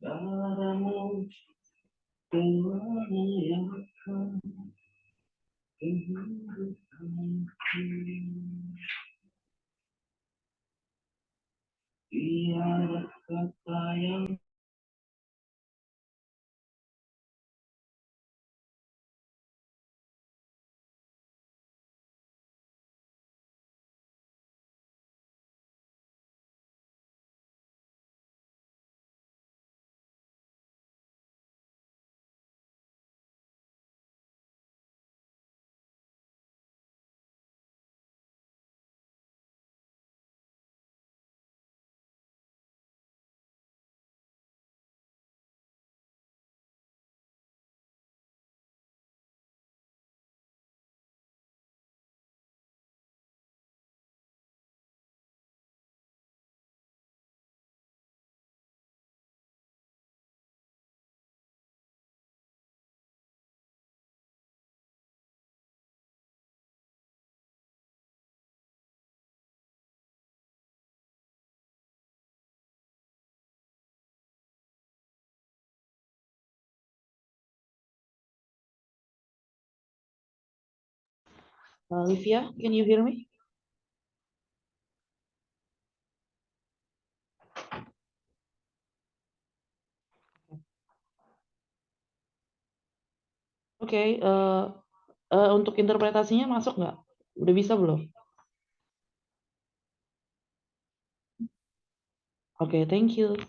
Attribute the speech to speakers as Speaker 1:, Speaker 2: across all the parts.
Speaker 1: Padamu semuanya yang akan kehidupanku. Tiada kata yang
Speaker 2: Livia, can you hear me? Oke, untuk interpretasinya masuk nggak? Udah bisa belum? Oke, thank you.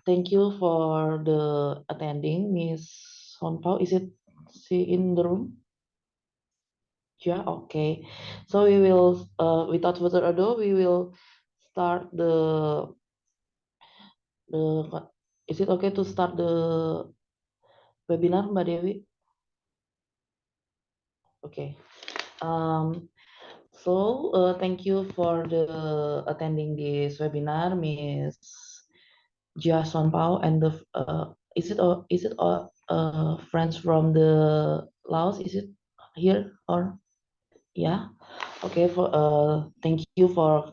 Speaker 2: Thank you for the attending, Miss Honpao. Is it she in the room? Yeah, okay. So we will, without further ado, we will start the. Is it okay to start the webinar, Mbak Dewi? Okay. Thank you for the attending this webinar, Miss Jia Sonpao, and the is it friends from the Laos? Is it here or yeah? Okay. Thank you for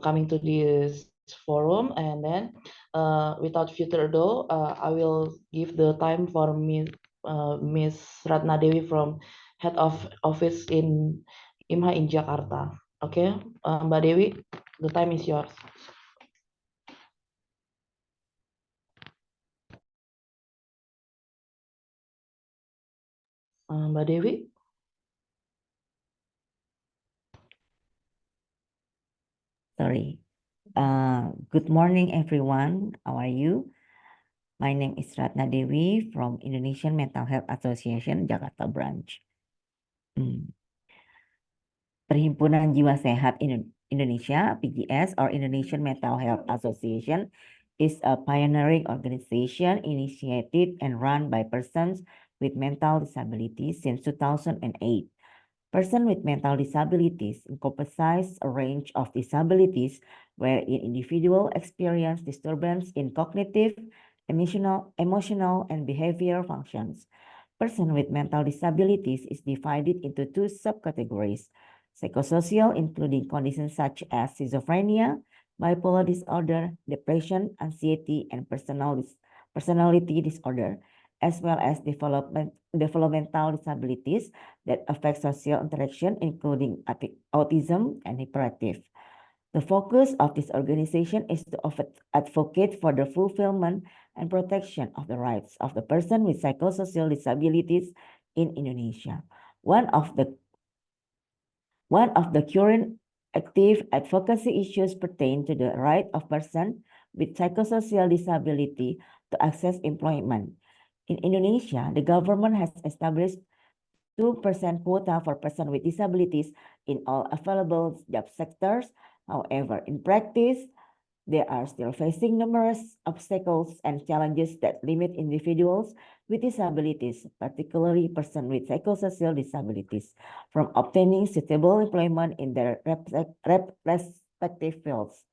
Speaker 2: coming to this forum, and then without further ado, I will give the time for Miss Ratna Dewi from Head of Office in IMHA in Jakarta. Okay, Mbak Dewi, the time is yours. Mbak Dewi.
Speaker 3: Sorry. Good morning, everyone. How are you? My name is Ratna Dewi from Indonesian Mental Health Association, Jakarta Branch. Perhimpunan Jiwa Sehat Indonesia, PGS, or Indonesian Mental Health Association, is a pioneering organization initiated and run by persons with mental disabilities since 2008. Persons with mental disabilities encompass a range of disabilities wherein individuals experience disturbance in cognitive, emotional, and behavioral functions. Persons with mental disabilities is divided into two subcategories: psychosocial, including conditions such as schizophrenia, bipolar disorder, depression, anxiety, and personality disorder, as well as developmental disabilities that affect social interaction, including autism and hyperactive. The focus of this organization is to advocate for the fulfillment and protection of the rights of the person with psychosocial disabilities in Indonesia. One of the current active advocacy issues pertain to the right of person with psychosocial disability to access employment. In Indonesia, the government has established 2% quota for persons with disabilities in all available job sectors. However, in practice, they are still facing numerous obstacles and challenges that limit individuals with disabilities, particularly persons with psychosocial disabilities, from obtaining suitable employment in their respective fields.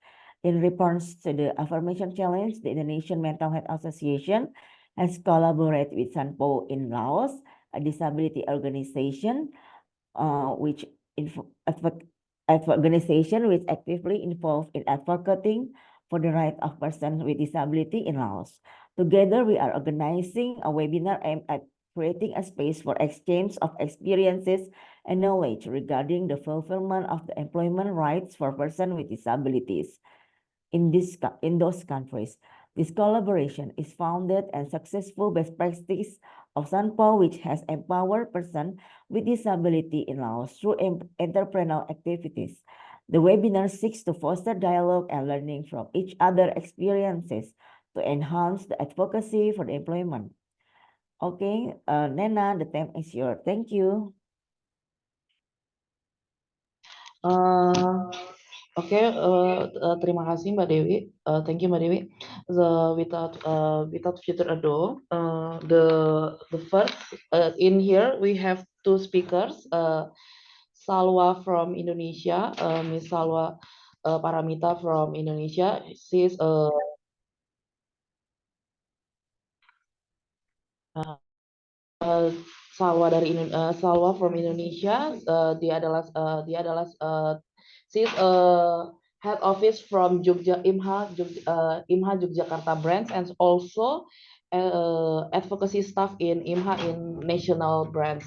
Speaker 3: In response to the aforementioned challenge, the Indonesian Mental Health Association has collaborated with Sanpo in Laos, a disability organization, which actively involved in advocating for the right of persons with disability in Laos. Together, we are organizing a webinar aimed at creating a space for exchange of experiences and knowledge regarding the fulfillment of the employment rights for persons with disabilities in those countries. This collaboration is founded and successful best practice of Sanpo, which has empowered persons with disability in Laos through entrepreneurial activities. The webinar seeks to foster dialogue and learning from each other's experiences to enhance the advocacy for the employment. Okay, Nena, the time is yours. Thank you.
Speaker 2: Oke, terima kasih Mbak Dewi. Thank you Mbak Dewi. Without further ado, the first in here we have two speakers, Salwa from Indonesia, Miss Salwa Paramita from Indonesia. She's Salwa from Indonesia. Dia adalah she's head office from IMHA Yogyakarta branch, and also advocacy staff in IMHA in national branch.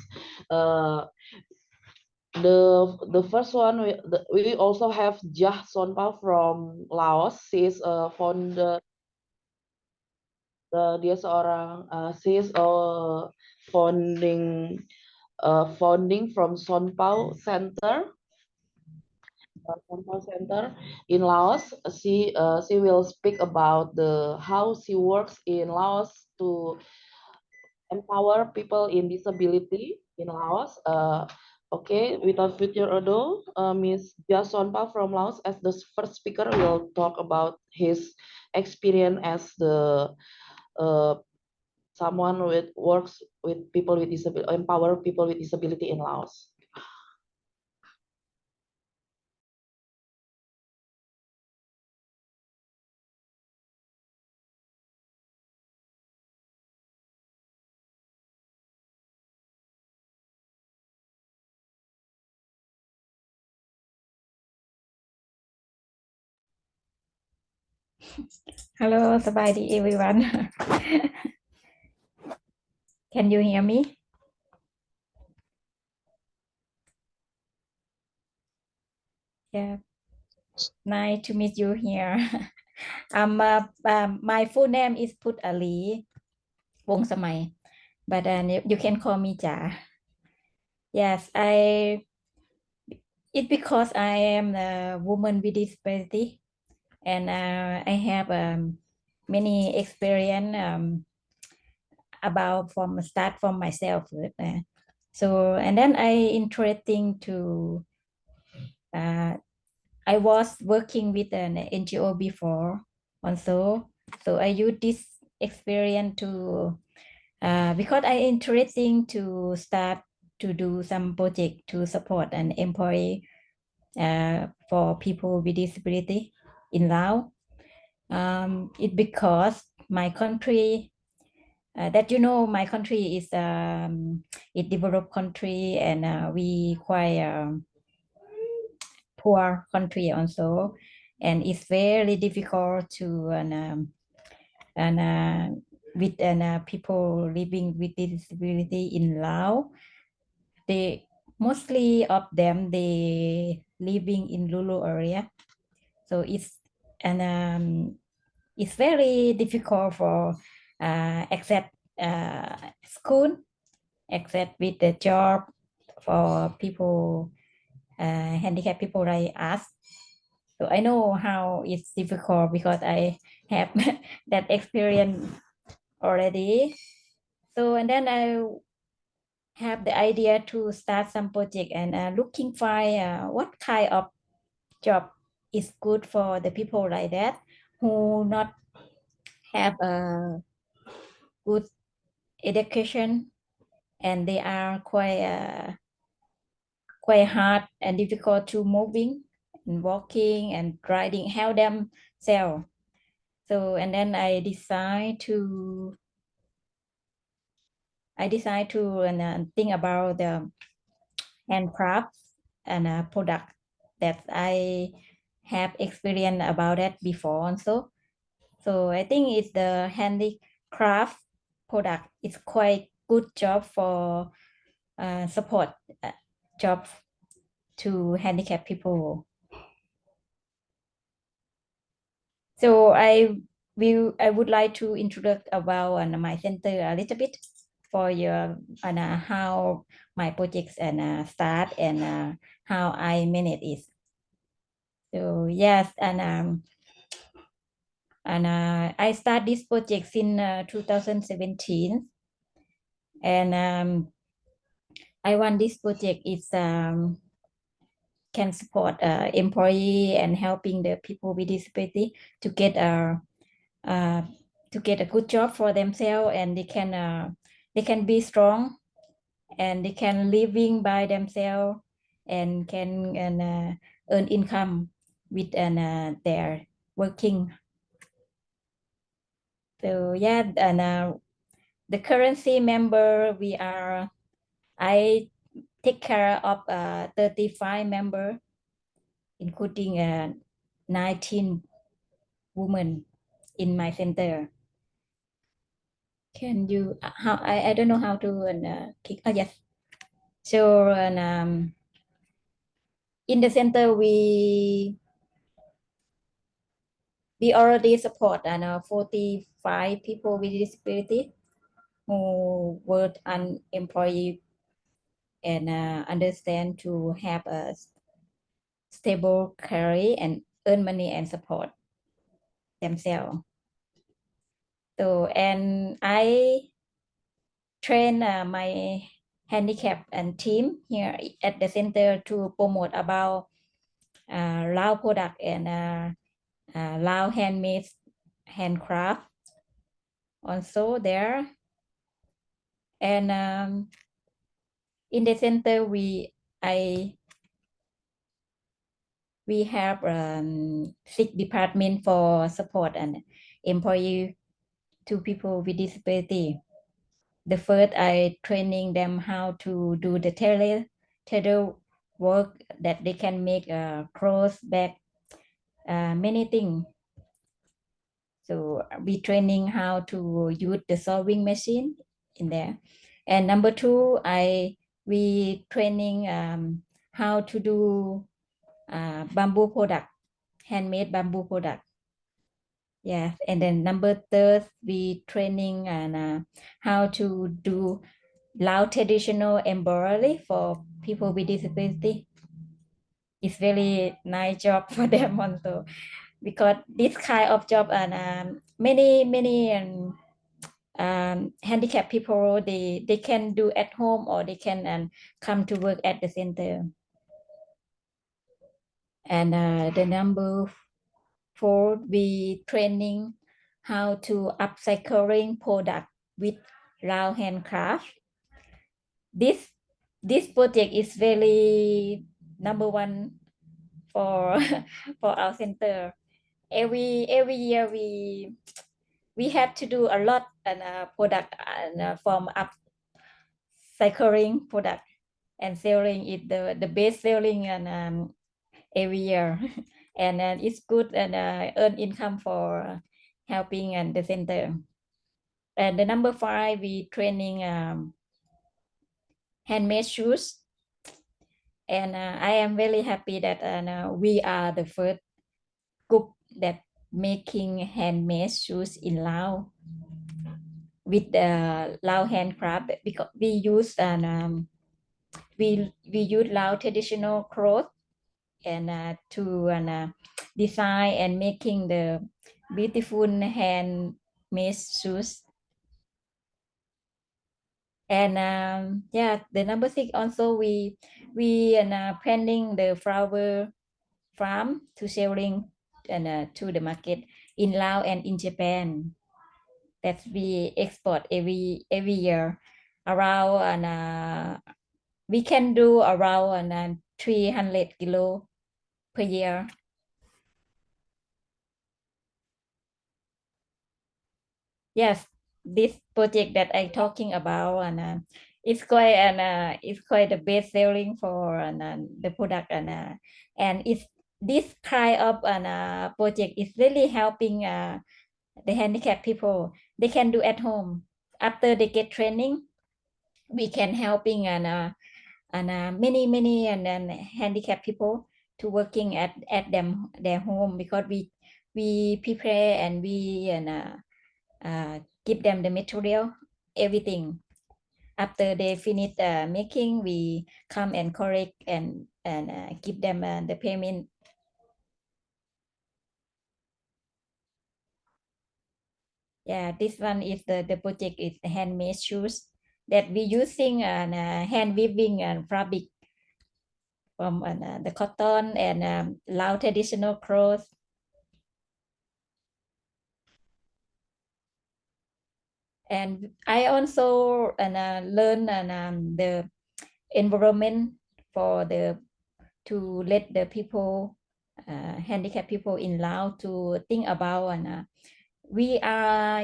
Speaker 2: The first one, we also have Jah Sonpa from Laos. She is founder. Dia seorang founding from Sonpao Center. Center in Laos. She will speak about how she works in Laos to empower people in disability in Laos. Okay, without further ado, Ms. Jah Sonpa from Laos, as the first speaker, will talk about his experience as someone who works with people with disability, empower people with disability in Laos.
Speaker 4: Hello, Sabadi everyone. Can you hear me? Yeah, nice to meet you here. My full name is Put Ali Wong Samai, but you can call me Ja. Yes, it's because I am a woman with disability, and I have many experience about start from myself. So, and then I interesting to I was working with an NGO before also, so I use this experience to because I interesting to start to do some project to support an employee for people with disability in Laos. It because my country, that my country is a developed country, and we quite poor country also, and it's very difficult to with people living with disability in Laos. They mostly of them they living in rural area, so it's very difficult for accept school, accept with the job for people handicapped people like us. So I know how it's difficult because I have that experience already. So and then I have the idea to start some project and looking for what kind of job is good for the people like that who not have a good education, and they are quite hard and difficult to moving and walking and riding, help themselves. So and then I decide to think about the handcrafts and product that I have experience about that before also. So I think it's the handicraft product. It's quite good job for support job to handicapped people. So I would like to introduce about my center a little bit for your how my projects start and how I manage it. So yes, I start this project in 2017, and I want this project is can support employee and helping the people with disability to get a good job for themselves, and they can be strong, and they can living by themselves and can earn income with their working. So yeah, and the currency member I take care of 35 members, including 19 women in my center. Can you how I don't know how to kick. Oh yes. So in the center we already support 45 people with disability who were unemployed and understand to have a stable career and earn money and support themselves. So and I train my handicap and team here at the center to promote about Lao product and Lao handmade handcraft also there. And in the center we have 6 department for support and employee to people with disability. The first I training them how to do the tailor work, that they can make clothes, bag, many things. So we training how to use the sewing machine in there. And number 2, we training how to do bamboo product, handmade bamboo product. Yeah, and then number 3, we training and how to do Lao traditional embroidery for people with disability. It's very nice job for them also, because this kind of job and many handicapped people they can do at home, or they can come to work at the center. And the number 4, we training how to upcycling product with Lao handcraft. This this project is very number one for for our center. Every year we have to do a lot and product and from upcycling product and selling it the best selling and every year and it's good and earn income for helping and the center. And the number 5 we training handmade shoes, and I am very happy that we are the first group that making handmade shoes in Laos with the Lao handcraft, because we use and we use Lao traditional clothes and to design and making the beautiful handmade shoes. And yeah, the number 6 also we planning the flower farm to selling and to the market in Laos and in Japan, that we export every year around and we can do around 300 kilo per year. Yes, this project that I talking about and it's quite the best selling for the product and it's this kind of project is really helping the handicapped people. They can do at home after they get training. We can helping and many and then handicapped people to working at their home, because we prepare and we give them the material, everything. After they finish making, we come and correct and give them the payment. Yeah, this one is the project is handmade shoes that we using hand weaving and fabric from the cotton and Lao traditional clothes. And I also learn the environment for to let the people handicapped people in Laos to think about we are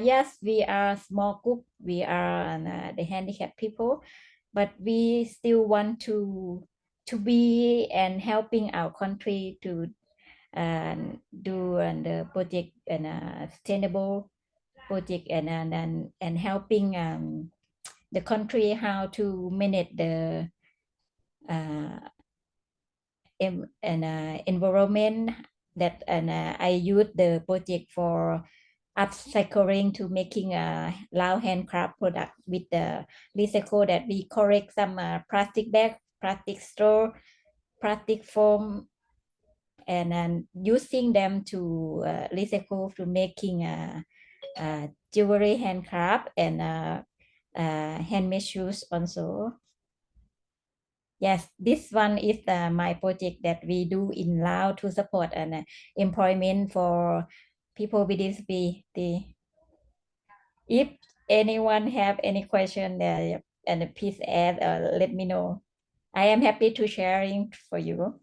Speaker 4: small group, we are the handicapped people, but we still want to be and helping our country to do the project and sustainable project and helping the country how to manage the environment that I use the project for upcycling to making a Lao handcraft product with the recycle, that we correct some plastic bag, plastic straw, plastic foam, and using them to recycle to making jewelry handcraft and handmade shoes also. Yes, this one is my project that we do in Laos to support an employment for people with disability. If anyone have any question and please add let me know. I am happy to sharing for you.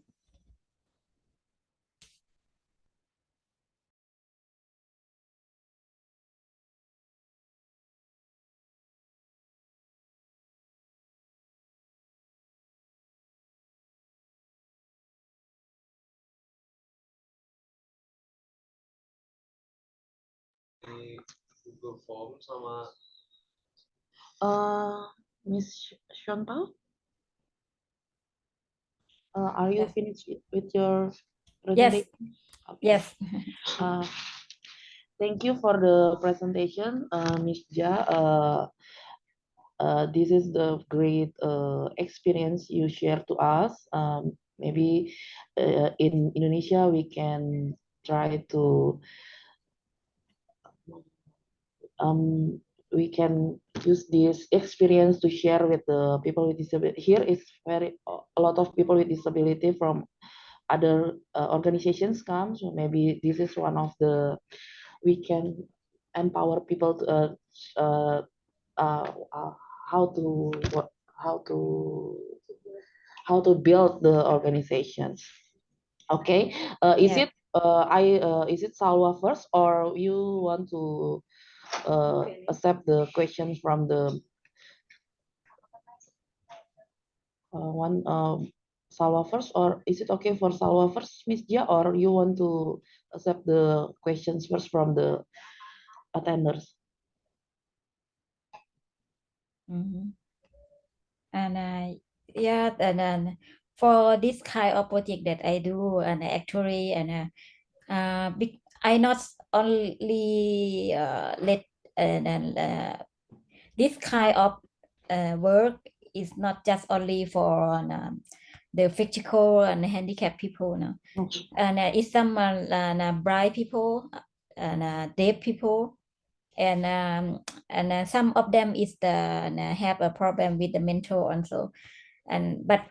Speaker 5: Di Google Form sama
Speaker 2: Miss Sean Pao, are you
Speaker 4: Yes.
Speaker 2: finished with your
Speaker 4: Yes.
Speaker 2: presentation? Okay.
Speaker 4: Yes.
Speaker 2: Thank you for the presentation, Miss Ja. This is the great experience you share to us. Maybe in Indonesia we can try to we can use this experience to share with the people with disability. Here is a lot of people with disability from other organizations come. So maybe this is one of the we can empower people to, how to how to build the organizations. Okay,
Speaker 4: Yeah.
Speaker 2: is it Salwa first, or you want to accept the question from the one Salwa first, or is it okay for Salwa first, Miss Jia, or you want to accept the questions first from the attenders?
Speaker 4: Mhm. And yeah, and then for this kind of project that I do, and actually, and I not only let and this kind of work is not just only for the physical and handicapped people, no, and it's some blind people and deaf people, and some of them is the have a problem with the mental also, and but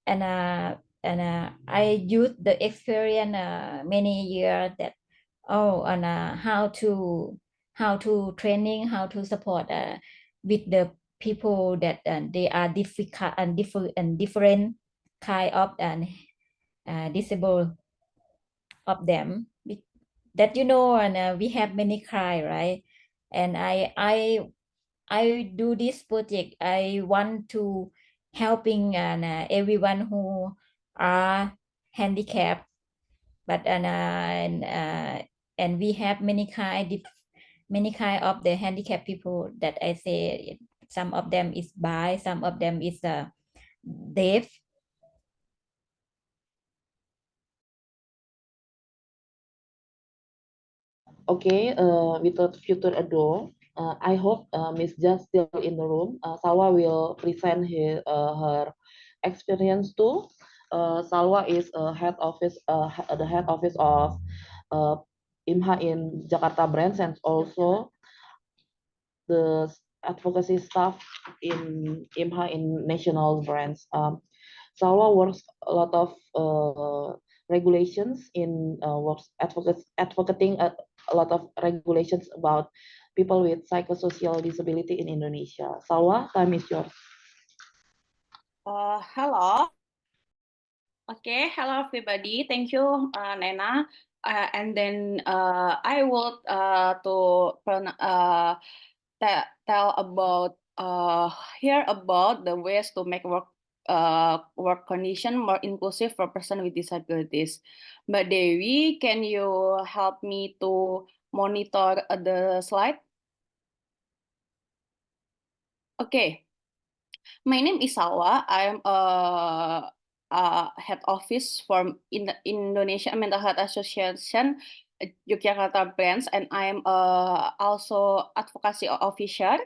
Speaker 4: I use the experience many years that and how to training, how to support with the people that they are difficult and different kind of and disabled of them, that and we have many kind, right? And I do this project. I want to helping everyone who are handicapped, but and we have many kind of the handicapped people that I say. Some of them is blind, some of them is deaf.
Speaker 2: Okay, without future ado, I hope Miss Jia still in the room. Salwa will present her experience too. Salwa is the head office of IMHA in Jakarta branch, and also the advocacy staff in IMHA in national branch. Salwa works a lot of regulations in works advocating a lot of regulations about people with psychosocial disability in Indonesia. Salwa, time is yours.
Speaker 6: Hello. Okay, hello everybody. Thank you, Nena. And then I would tell about hear about the ways to make work condition more inclusive for person with disabilities. Mbak Dewi, can you help me to monitor the slide? Okay. My name is Salwa. I'm head office from Indonesia Mental Health Association Yogyakarta branch, and I'm also advocacy officer.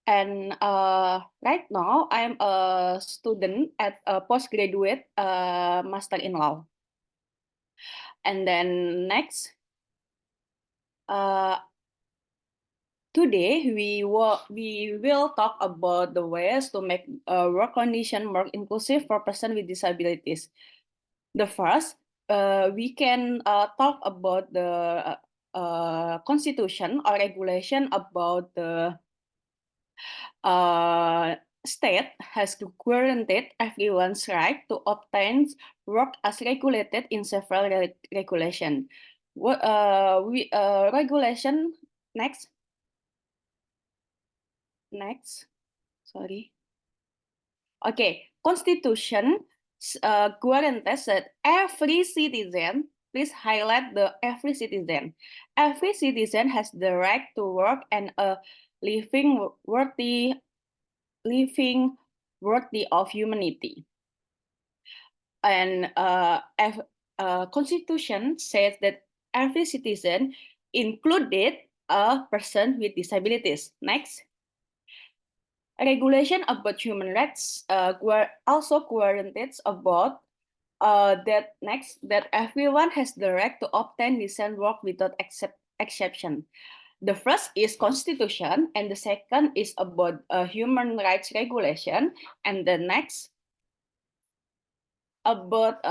Speaker 6: And right now, I'm a student at a postgraduate master in law. And then next. Today, we will talk about the ways to make work condition more inclusive for person with disabilities. The first, we can talk about the constitution or regulation about the state has to guarantee everyone's right to obtain work as regulated in several regulation. Regulation next. Next, sorry. Okay, Constitution guarantees that every citizen, please highlight the every citizen. Every citizen has the right to work and a living worthy of humanity. And Constitution says that every citizen included a person with disabilities. Next. Regulation about human rights also guarantees about that everyone has the right to obtain decent work without exception. The first is Constitution, and the second is about human rights regulation, and the next about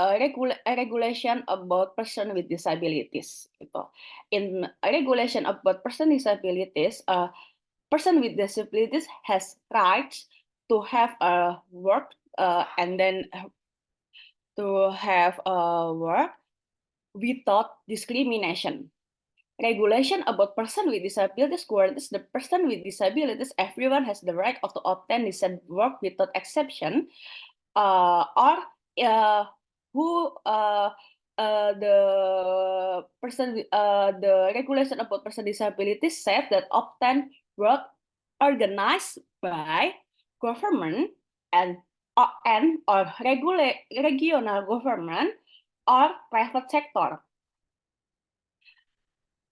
Speaker 6: regulation about person with disabilities. In regulation about person disabilities, person with disabilities has rights to have a work and then to have work without discrimination. Regulation about person with disabilities guarantees the person with disabilities, everyone has the right to obtain decent work without exception, or who the person the regulation about person disabilities said that obtain work organized by government and or regional government or private sector.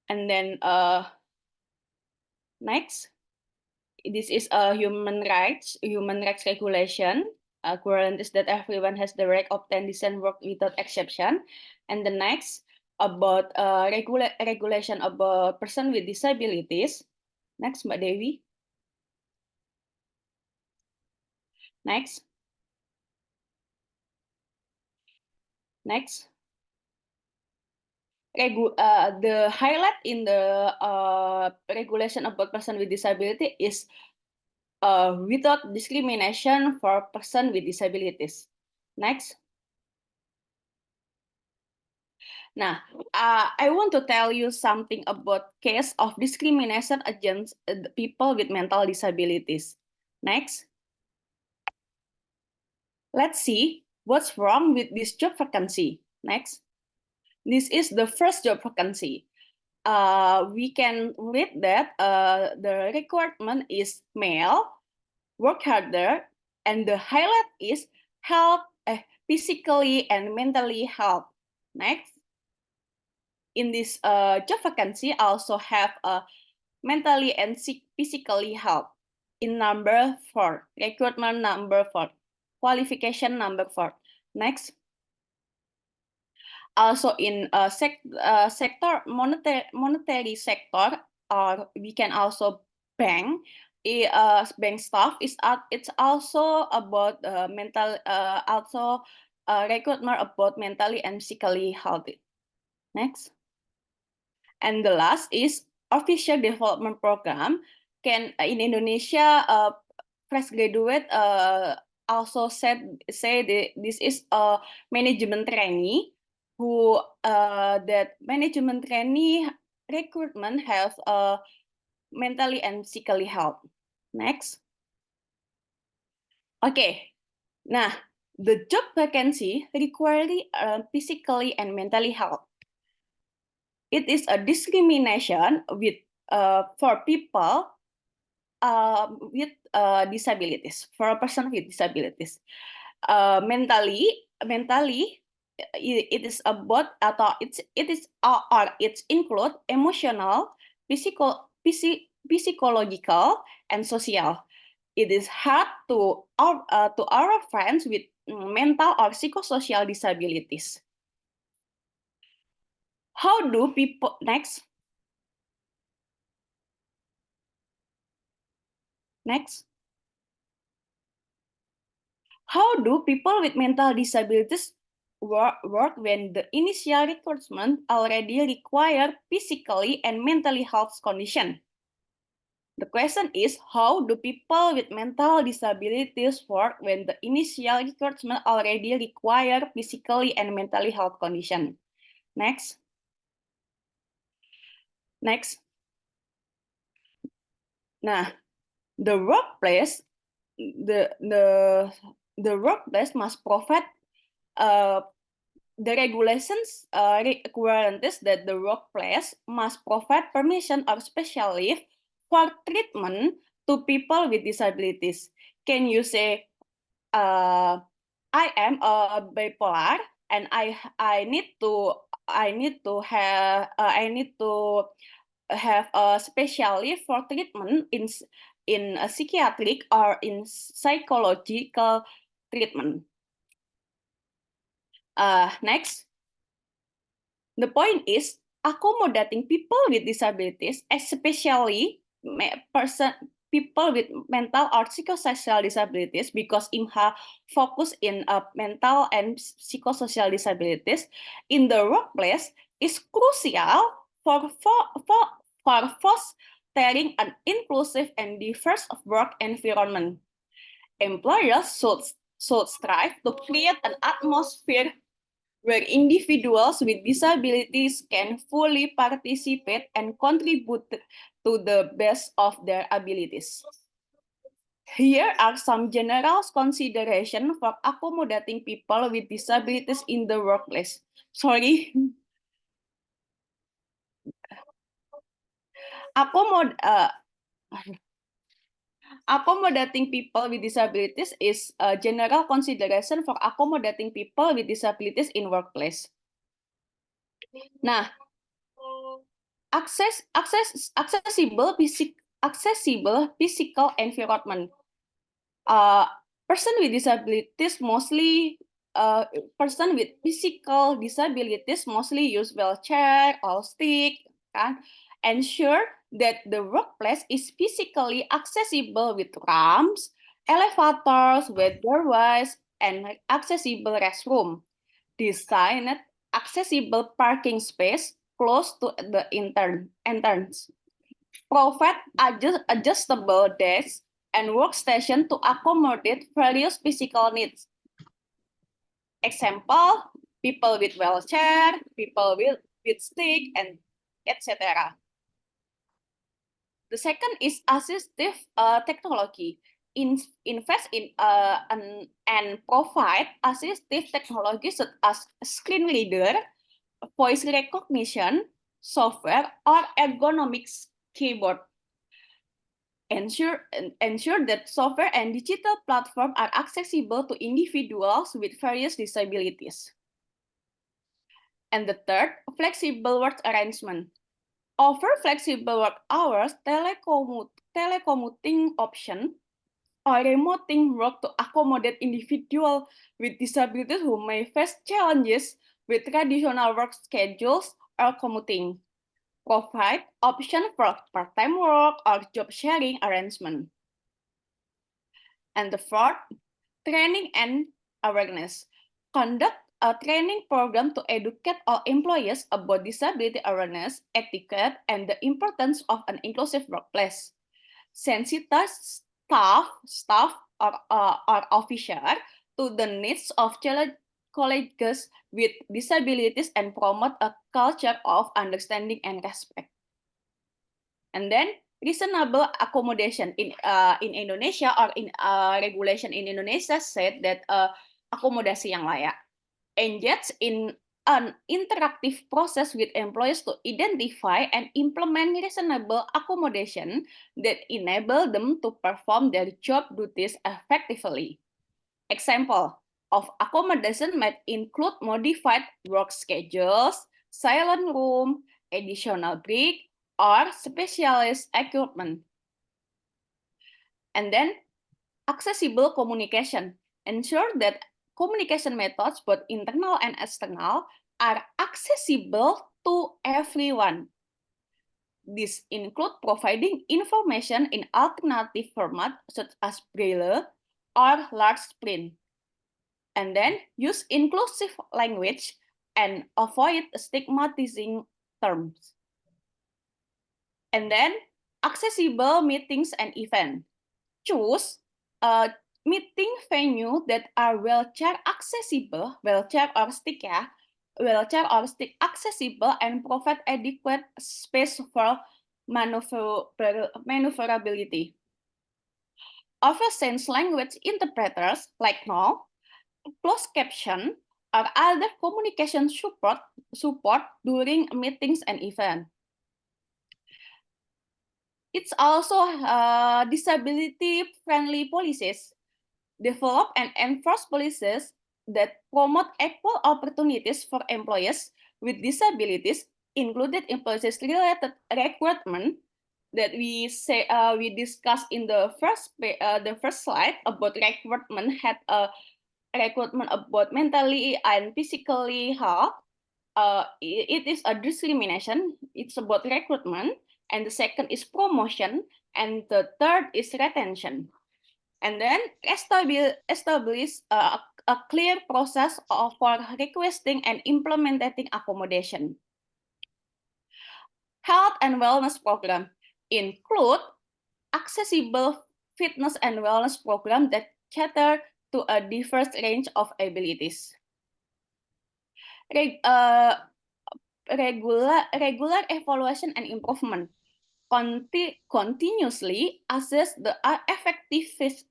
Speaker 6: And then next, this is a human rights regulation. Guarantees that everyone has the right to obtain decent work without exception. And the next about regulation about person with disabilities. Next, Mbak Dewi. Next. Next. The highlight in the regulation about person with disability is without discrimination for person with disabilities. Next. Now, I want to tell you something about case of discrimination against people with mental disabilities. Next. Let's see what's wrong with this job vacancy. Next. This is the first job vacancy. We can read that the requirement is male, work harder, and the highlight is help physically and mentally help. Next. In this job vacancy also have mentally and physically help. In number 4, recruitment number 4, qualification number 4. Next. Also in sector monetary sector, or we can also bank. Bank staff is it's also about mental recruitment about mentally and physically healthy. Next. And the last is official development program. Can in Indonesia fresh graduate also say this is a management trainee who that management trainee recruitment has mentally and physically health. Next. Okay. Nah, the job vacancy requiring physically and mentally health. It is a discrimination with for people with disabilities, for a person with disabilities. Mentally, it is about atau it's include emotional, physiological, and social. It is hard to our friends with mental or psychosocial disabilities. How do people next? How do people with mental disabilities work when the initial recruitment already require physically and mentally health condition? The question is, how do people with mental disabilities work when the initial recruitment already require physically and mentally health condition? Next. Nah, the workplace must provide the regulations guarantees that the workplace must provide permission or special leave for treatment to people with disabilities. Can you say, I am bipolar and I need to have a special leave for treatment in a psychiatric or in psychological treatment. Next, the point is accommodating people with disabilities, especially people with mental or psychosocial disabilities, because IMHA focus in mental and psychosocial disabilities in the workplace is crucial for fostering an inclusive and diverse work environment. Employers should should strive to create an atmosphere where individuals with disabilities can fully participate and contribute to the best of their abilities. Here are some general considerations for accommodating people with disabilities in the workplace. Sorry. Accommodating people with disabilities is a general consideration for accommodating people with disabilities in workplace. Nah, accessible physical environment. Person with disabilities mostly person with physical disabilities mostly use wheelchair or stick, kan? Ensure that the workplace is physically accessible with ramps, elevators with doorways, and accessible restroom. Design accessible parking space close to the entrance. Provide adjustable desks and workstation to accommodate various physical needs. Example, people with wheelchair, people with stick, and etc. The second is assistive technology. Invest in and provide assistive technology such as screen reader, voice recognition, software, or ergonomics keyboard. Ensure that software and digital platforms are accessible to individuals with various disabilities. And the third, flexible work arrangement. Offer flexible work hours, telecommuting option, or remoting work to accommodate individuals with disabilities who may face challenges with traditional work schedules or commuting. Provide option for part-time work or job sharing arrangement. And the fourth, training and awareness. Conduct a training program to educate all employees about disability awareness, etiquette, and the importance of an inclusive workplace. Sensitize staff or officer to the needs of colleagues with disabilities and promote a culture of understanding and respect. And then reasonable accommodation in Indonesia or in regulation in Indonesia said that akomodasi yang layak. Engage in an interactive process with employees to identify and implement reasonable accommodation that enable them to perform their job duties effectively. Example of accommodation might include modified work schedules, silent room, additional break, or specialized equipment. And then accessible communication. Ensure that communication methods, both internal and external, are accessible to everyone. This includes providing information in alternative format such as Braille or large print. And then use inclusive language and avoid stigmatizing terms. And then accessible meetings and events. Choose a meeting venue that are wheelchair accessible, wheelchair or stick accessible, and provide adequate space for maneuverability. Offer sense language interpreters like now, closed caption, or other communication support during meetings and events. It's also disability-friendly policies. Develop and enforce policies that promote equal opportunities for employees with disabilities, included in policies-related recruitment that we discussed in the first slide about recruitment had a recruitment about mentally and physically health. It is a discrimination. It's about recruitment. And the second is promotion, and the third is retention. And then establish a clear process for requesting and implementing accommodation. Health and wellness program include accessible fitness and wellness program that cater to a diverse range of abilities. Regular evaluation and improvement continuously assess the effectiveness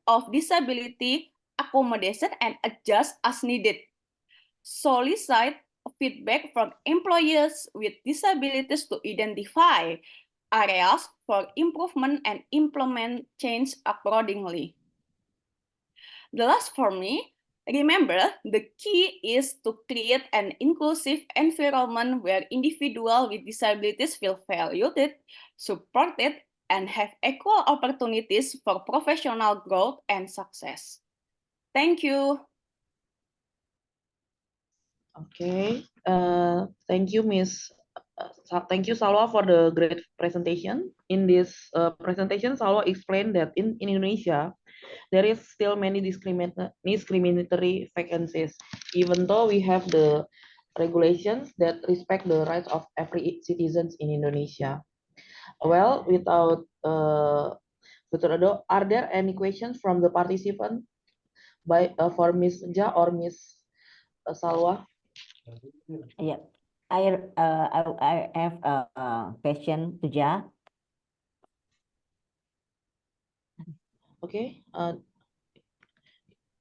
Speaker 6: of disability accommodation and adjust as needed. Solicit feedback from employers with disabilities to identify areas for improvement and implement change accordingly. The last for me, remember the key is to create an inclusive environment where individuals with disabilities feel valued, supported, and have equal opportunities for professional growth and success. Thank you.
Speaker 2: Okay, thank you, Miss. Thank you, Salwa, for the great presentation. In this presentation, Salwa explained that in Indonesia, there is still many discriminatory vacancies, even though we have the regulations that respect the rights of every citizens in Indonesia. Well, without further ado, are there any questions from the participant for Miss Ja or Miss Salwa?
Speaker 3: Yeah, I have a question to Ja.
Speaker 2: Okay.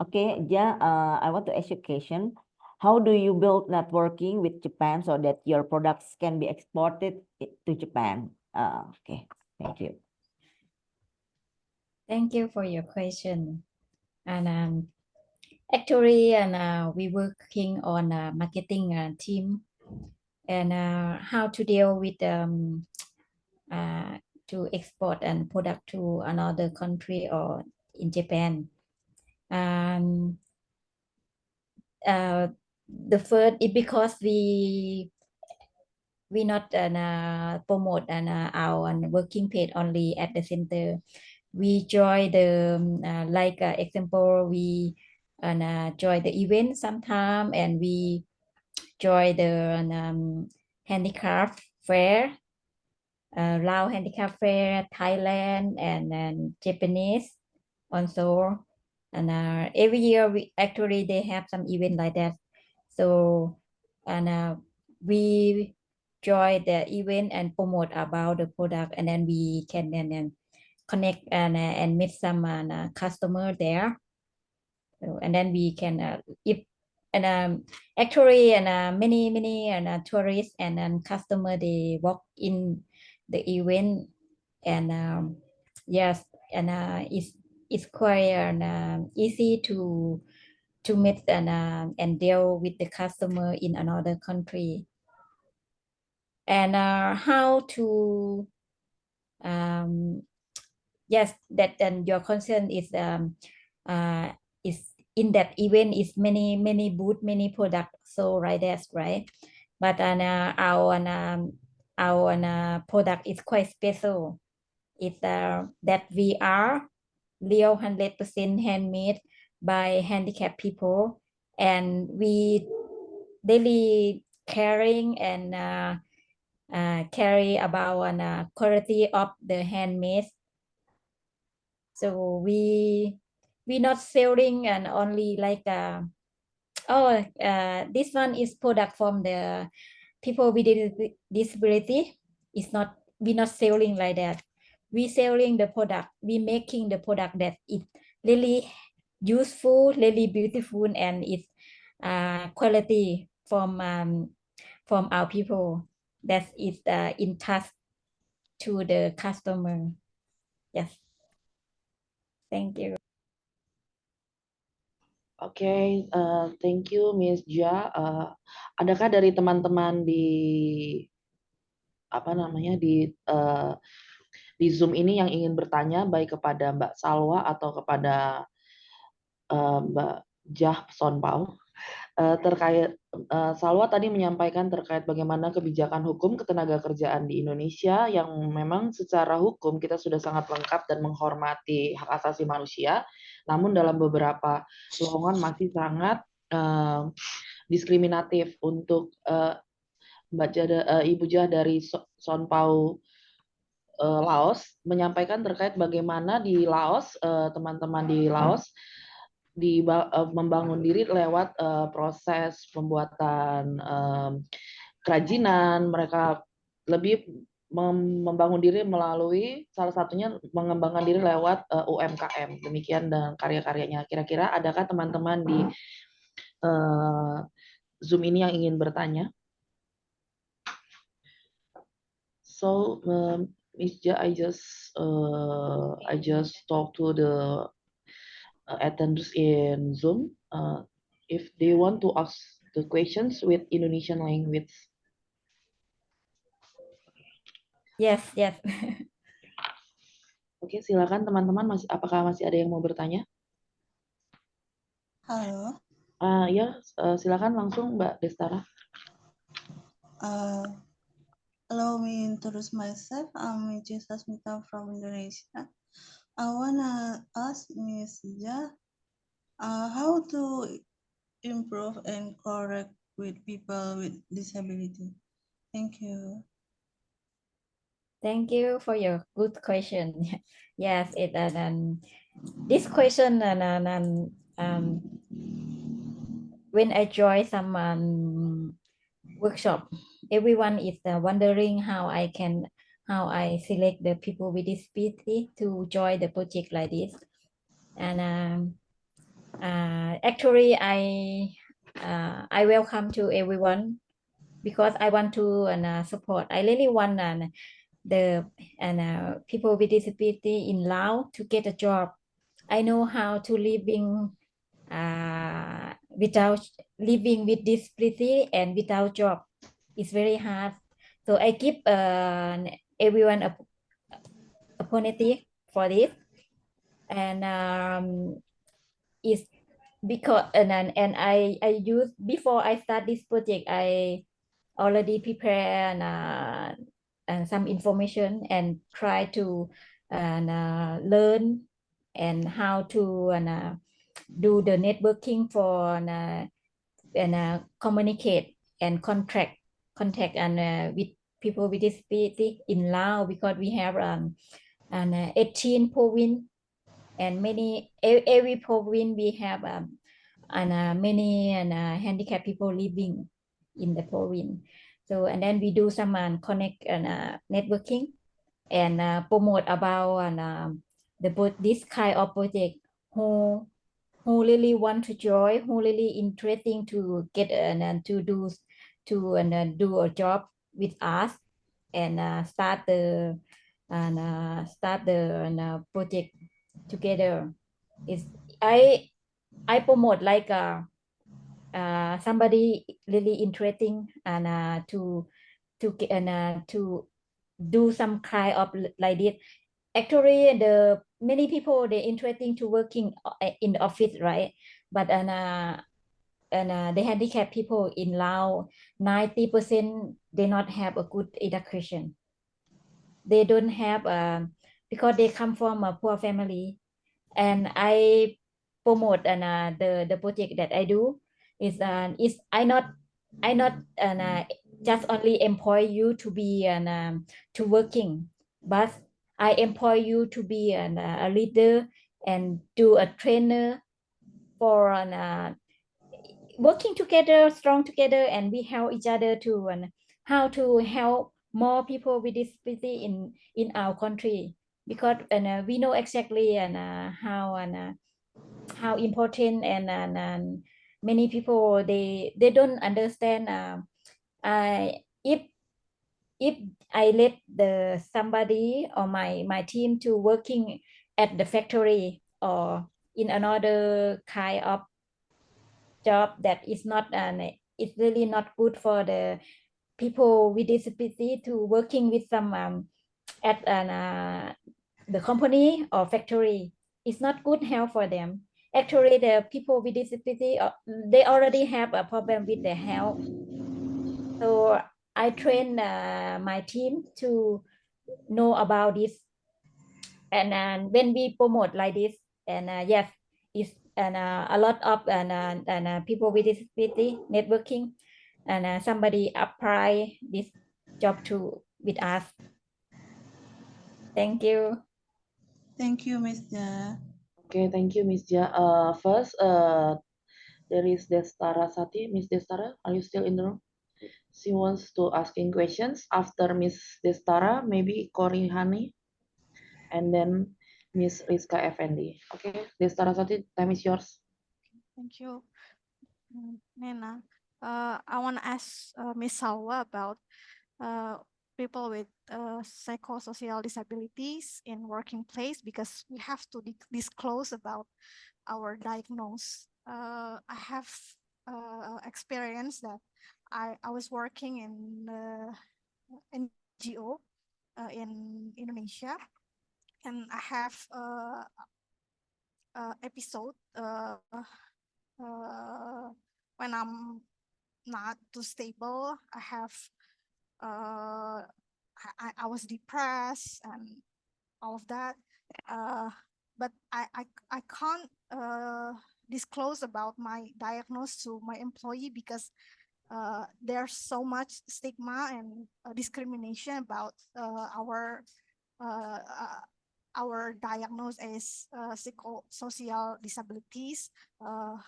Speaker 3: Okay, Ja, I want to ask you a question. How do you build networking with Japan so that your products can be exported to Japan? Okay, thank you.
Speaker 4: Thank you for your question. And actually, we working on a marketing team and how to deal with to export and product to another country or in Japan. The first is because we not promote our working page only at the center. We join the like example, we join the event sometime, and we join the handicraft fair, Lao handicraft fair, Thailand, and then Japanese also. And every year we actually they have some event like that. So we join the event and promote about the product, and then we can then connect and meet some customer there. So, and then we can if and actually many tourists and customer they walk in the event, and yes, and it's quite easy to meet and deal with the customer in another country. And how to yes, that then your concern is in that event is many booth, many product, so right, that's right. But our product is quite special. It's that we are real 100% handmade by handicapped people, and we daily caring and carry about quality of the handmade. So we not selling and only like this one is product from the people with disability. It's not, we not selling like that. We selling the product, we making the product that it really useful, really beautiful, and it's quality from our people that is in touch to the customer. Yes, thank you.
Speaker 2: Oke, thank you, Miss Ja. Adakah dari teman-teman di apa namanya di Zoom ini yang ingin bertanya baik kepada Mbak Salwa atau kepada Mbak Jah Sonpao terkait Salwa tadi menyampaikan terkait bagaimana kebijakan hukum ketenagakerjaan di Indonesia yang memang secara hukum kita sudah sangat lengkap dan menghormati hak asasi manusia, namun dalam beberapa lowongan masih sangat diskriminatif. Untuk Ibu Jah dari Sonpao Laos menyampaikan terkait bagaimana di Laos teman-teman di Laos membangun diri lewat proses pembuatan kerajinan. Mereka lebih membangun diri melalui salah satunya mengembangkan diri lewat UMKM. Demikian dan karya-karyanya. Kira-kira adakah teman-teman di Zoom ini yang ingin bertanya? So, Miss Ja, I just talk to the attenders in Zoom if they want to ask the questions with Indonesian language.
Speaker 4: Yes, yes.
Speaker 2: Oke, silakan teman-teman. Apakah masih ada yang mau bertanya?
Speaker 7: Halo,
Speaker 2: Ya, silakan langsung Mbak Destara.
Speaker 7: allow me introduce myself. I'm Michi Sasmita from Indonesia. I wanna ask Ms. Ja, how to improve and correct with people with disability. Thank you.
Speaker 4: Thank you for your good question. Yes, this question when I join some workshop, everyone is wondering how I select the people with disability to join the project like this. And actually, I welcome to everyone because I want to support. I really want the people with disability in Laos to get a job. I know how to living without living with disability and without job. It's very hard. So I give everyone a opportunity for this, and it's because and I use before I start this project, I already prepare and some information and try to learn and how to do the networking for and communicate and contact and with people with disability in Laos, because we have 18 province and every province we have many handicapped people living in the province. So and then we do some connect and networking and promote about this kind of project who really want to join, who really interesting to get and to do a job with us and start the project together. Is I promote like somebody really interesting and to do some kind of like this. Actually, the many people they interesting to working in the office, right? But the handicapped people in Laos, 90% they not have a good education. They don't have because they come from a poor family, and I promote and the project that I do is I not just only employ you to be to working, but I employ you to be a leader and do a trainer for working together, strong together, and we help each other to how to help more people with disability in our country, because we know exactly how important and many people they don't understand if I let the somebody or my team to working at the factory or in another kind of job that is not it's really not good for the people with disability to working with some at the company or factory. It's not good health for them. Actually, the people with disability they already have a problem with their health. So I train my team to know about this, and when we promote like this, and yes, it's a lot of people with disability networking, and somebody apply this job to with us. Thank you.
Speaker 7: Thank you, Miss Ja.
Speaker 2: Okay, thank you, Miss Ja. First, there is Destara Sati. Miss Destara, are you still in the room? She wants to asking questions. After Miss Destara, maybe Kori Hani, and then Miss Rizka Effendi. Okay, Destara Sati, time is yours.
Speaker 8: Thank you, Nena. I want to ask Miss Salwa about people with psychosocial disabilities in working place, because we have to disclose about our diagnosis. I have experience that I was working in NGO in Indonesia, and I have episode when I'm not too stable. I have I was depressed and all of that, but I can't disclose about my diagnosis to my employee, because there's so much stigma and discrimination about uh, our diagnosis as psychosocial disabilities. How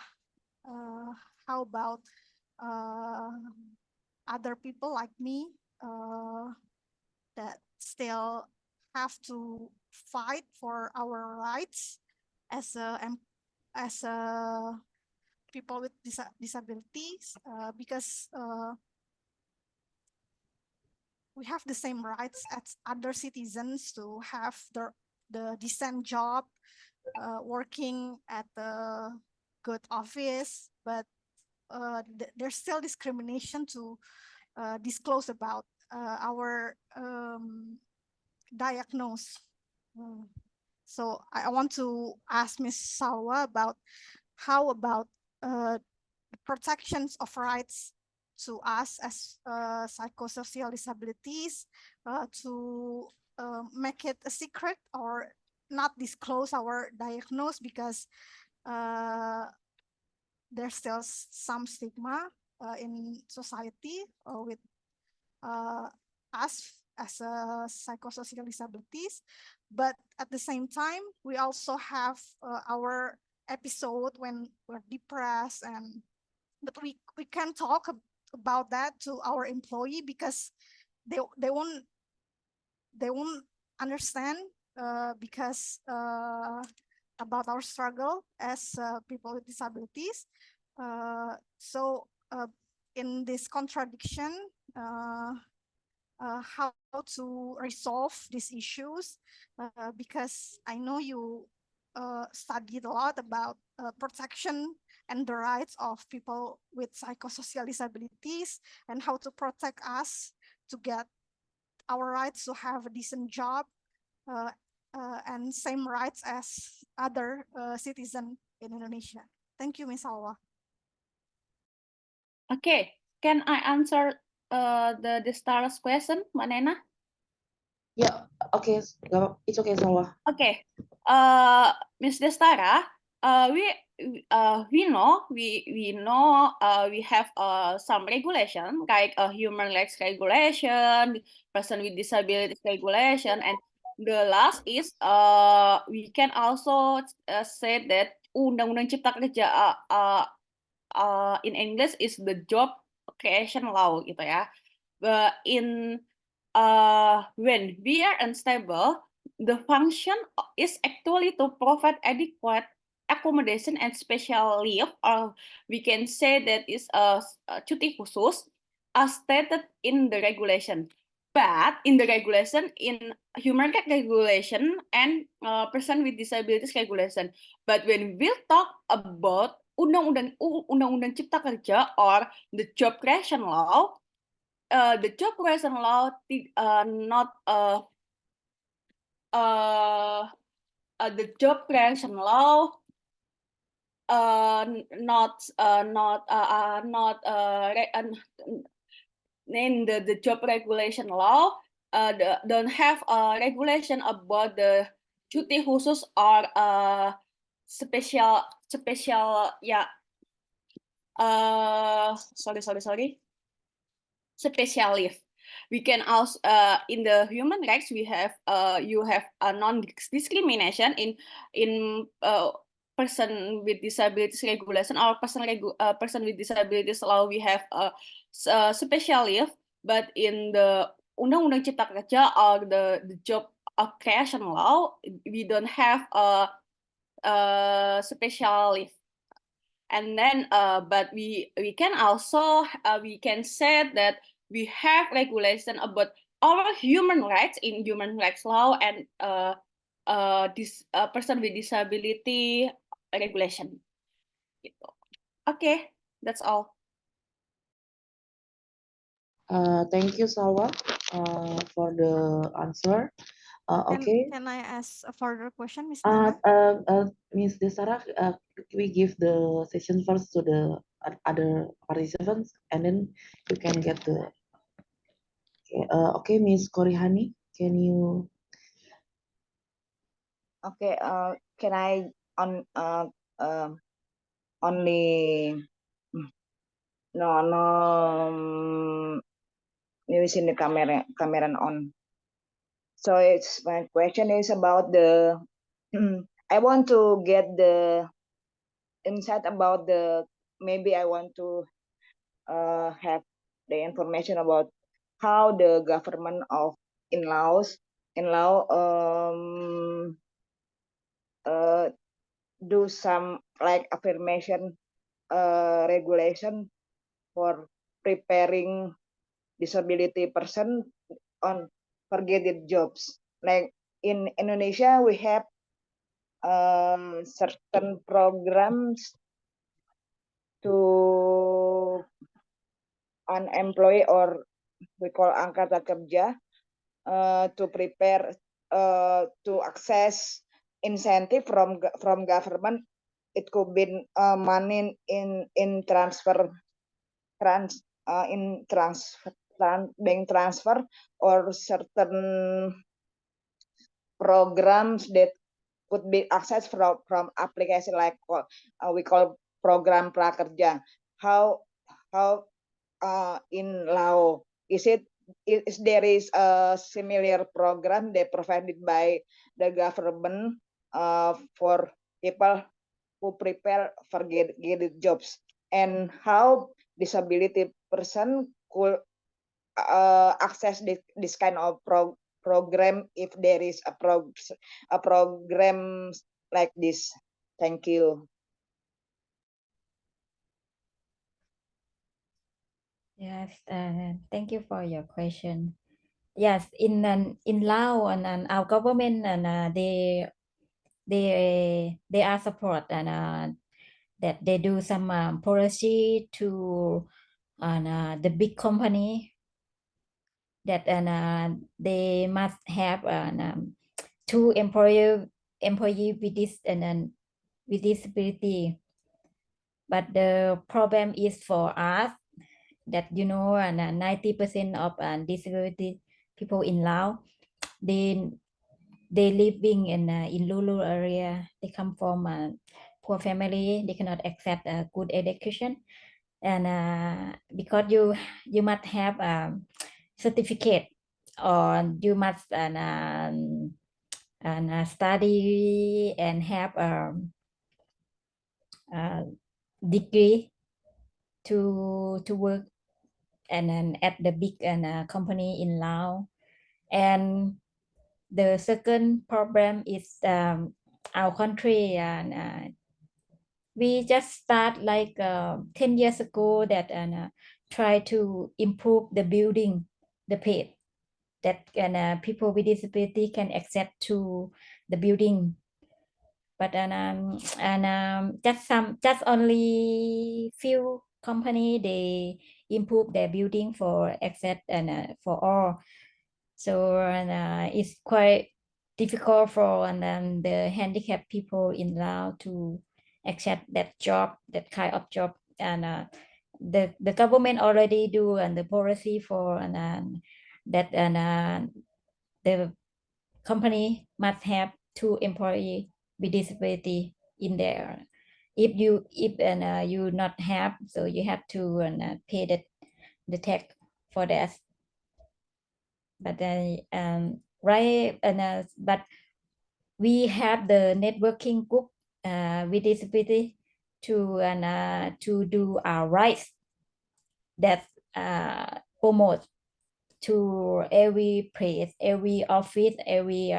Speaker 8: about other people like me that still have to fight for our rights as a people with disabilities, because we have the same rights as other citizens to have the decent job, working at a good office, but there's still discrimination to disclose about our diagnosis. So I want to ask Ms. Salwa about how about protections of rights to us as psychosocial disabilities, to make it a secret or not disclose our diagnosis, because there's still some stigma in society with us as a psychosocial disabilities. But at the same time, we also have our episode when we're depressed, but we can talk about that to our employee, because they won't understand because about our struggle as people with disabilities. So in this contradiction, how to resolve these issues, because I know you studied a lot about protection and the rights of people with psychosocial disabilities, and how to protect us to get our rights to have a decent job and same rights as other citizens in Indonesia. Thank you, Ms. Salwa.
Speaker 6: Okay, can I answer the Destara's question, Mbak Nena?
Speaker 2: Yeah, okay, it's okay, Salwa.
Speaker 6: Okay, Miss Destara, we know we have some regulation like human rights regulation, person with disabilities regulation, and the last is we can also say that Undang-Undang Cipta Kerja in English is the job creation law gitu ya. But when we are unstable, the function is actually to provide adequate accommodation and special leave, or we can say that is a cuti khusus as stated in the regulation. But in the regulation, in human rights regulation and person with disabilities regulation. But when we talk about Undang-Undang Cipta Kerja or the job creation law, the job creation law not the job creation law in the job regulation law don't have a regulation about the cuti khusus or special yeah sorry special leave. we can also in the human rights we have you have a non-discrimination in person with disabilities regulation or person with disabilities law. We have a special leave, but in the Undang-Undang Cipta Kerja or the job creation law, we don't have a special leave. And then but we can also we can say that we have regulation about our human rights in human rights law and this person with disability regulation gitu. Okay, that's all.
Speaker 2: Thank you, Salwa, for the answer. Okay.
Speaker 8: Can I ask a further question, Ms. Nana?
Speaker 2: Ms. Desara, we give the session first to the other participants, and then you can get the. Okay, Ms. Korihani, can you?
Speaker 9: Okay, can I only using the camera on. So it's my question is about the I want to get the insight about the maybe I want to have the information about how the government of in Laos do some like affirmation regulation for preparing disability person on targeted jobs. Like in Indonesia, we have certain programs to unemployed or we call angkatan kerja to prepare to access incentive from government. It could be money in transfer bank transfer or certain programs that could be accessed from application like we call program prakerja. How in Laos is there is a similar program they provided by the government for people who prepare for get jobs, and how disability person could access this kind of program if there is a program like this. Thank you.
Speaker 4: Yes, thank you for your question. Yes, in Laos and our government and they are support and that they do some policy to the big company that they must have two employee with this and with disability. But the problem is for us that 90% of disability people in Laos they living in rural area. They come from a poor family. They cannot accept a good education, and because you must have a certificate or you must study and have a degree to work and at the big company in Laos. And the second problem is our country and we just start like 10 years ago that try to improve the building, the page that people with disability can access to the building. But just only few company they improve their building for access and for all. So it's quite difficult for the handicapped people in Laos to accept that job, that kind of job. And the government already do and the policy for that the company must have 2 employees with disability in there. If you not have, so you have to pay the tax for that. but right, but we have the networking group with disability to do our rights that promote to every place, every office, every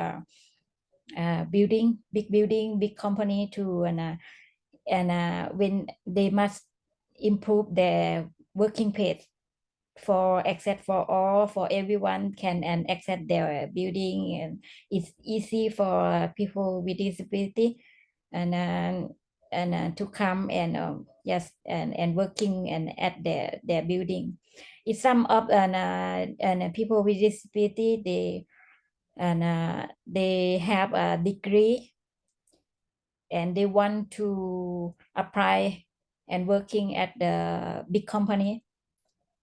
Speaker 4: building, big company to when they must improve their working place for access for all, for everyone can and access their building, and it's easy for people with disability and to come and yes and working and at their building. It's some of and people with disability they have a degree and they want to apply and working at the big company,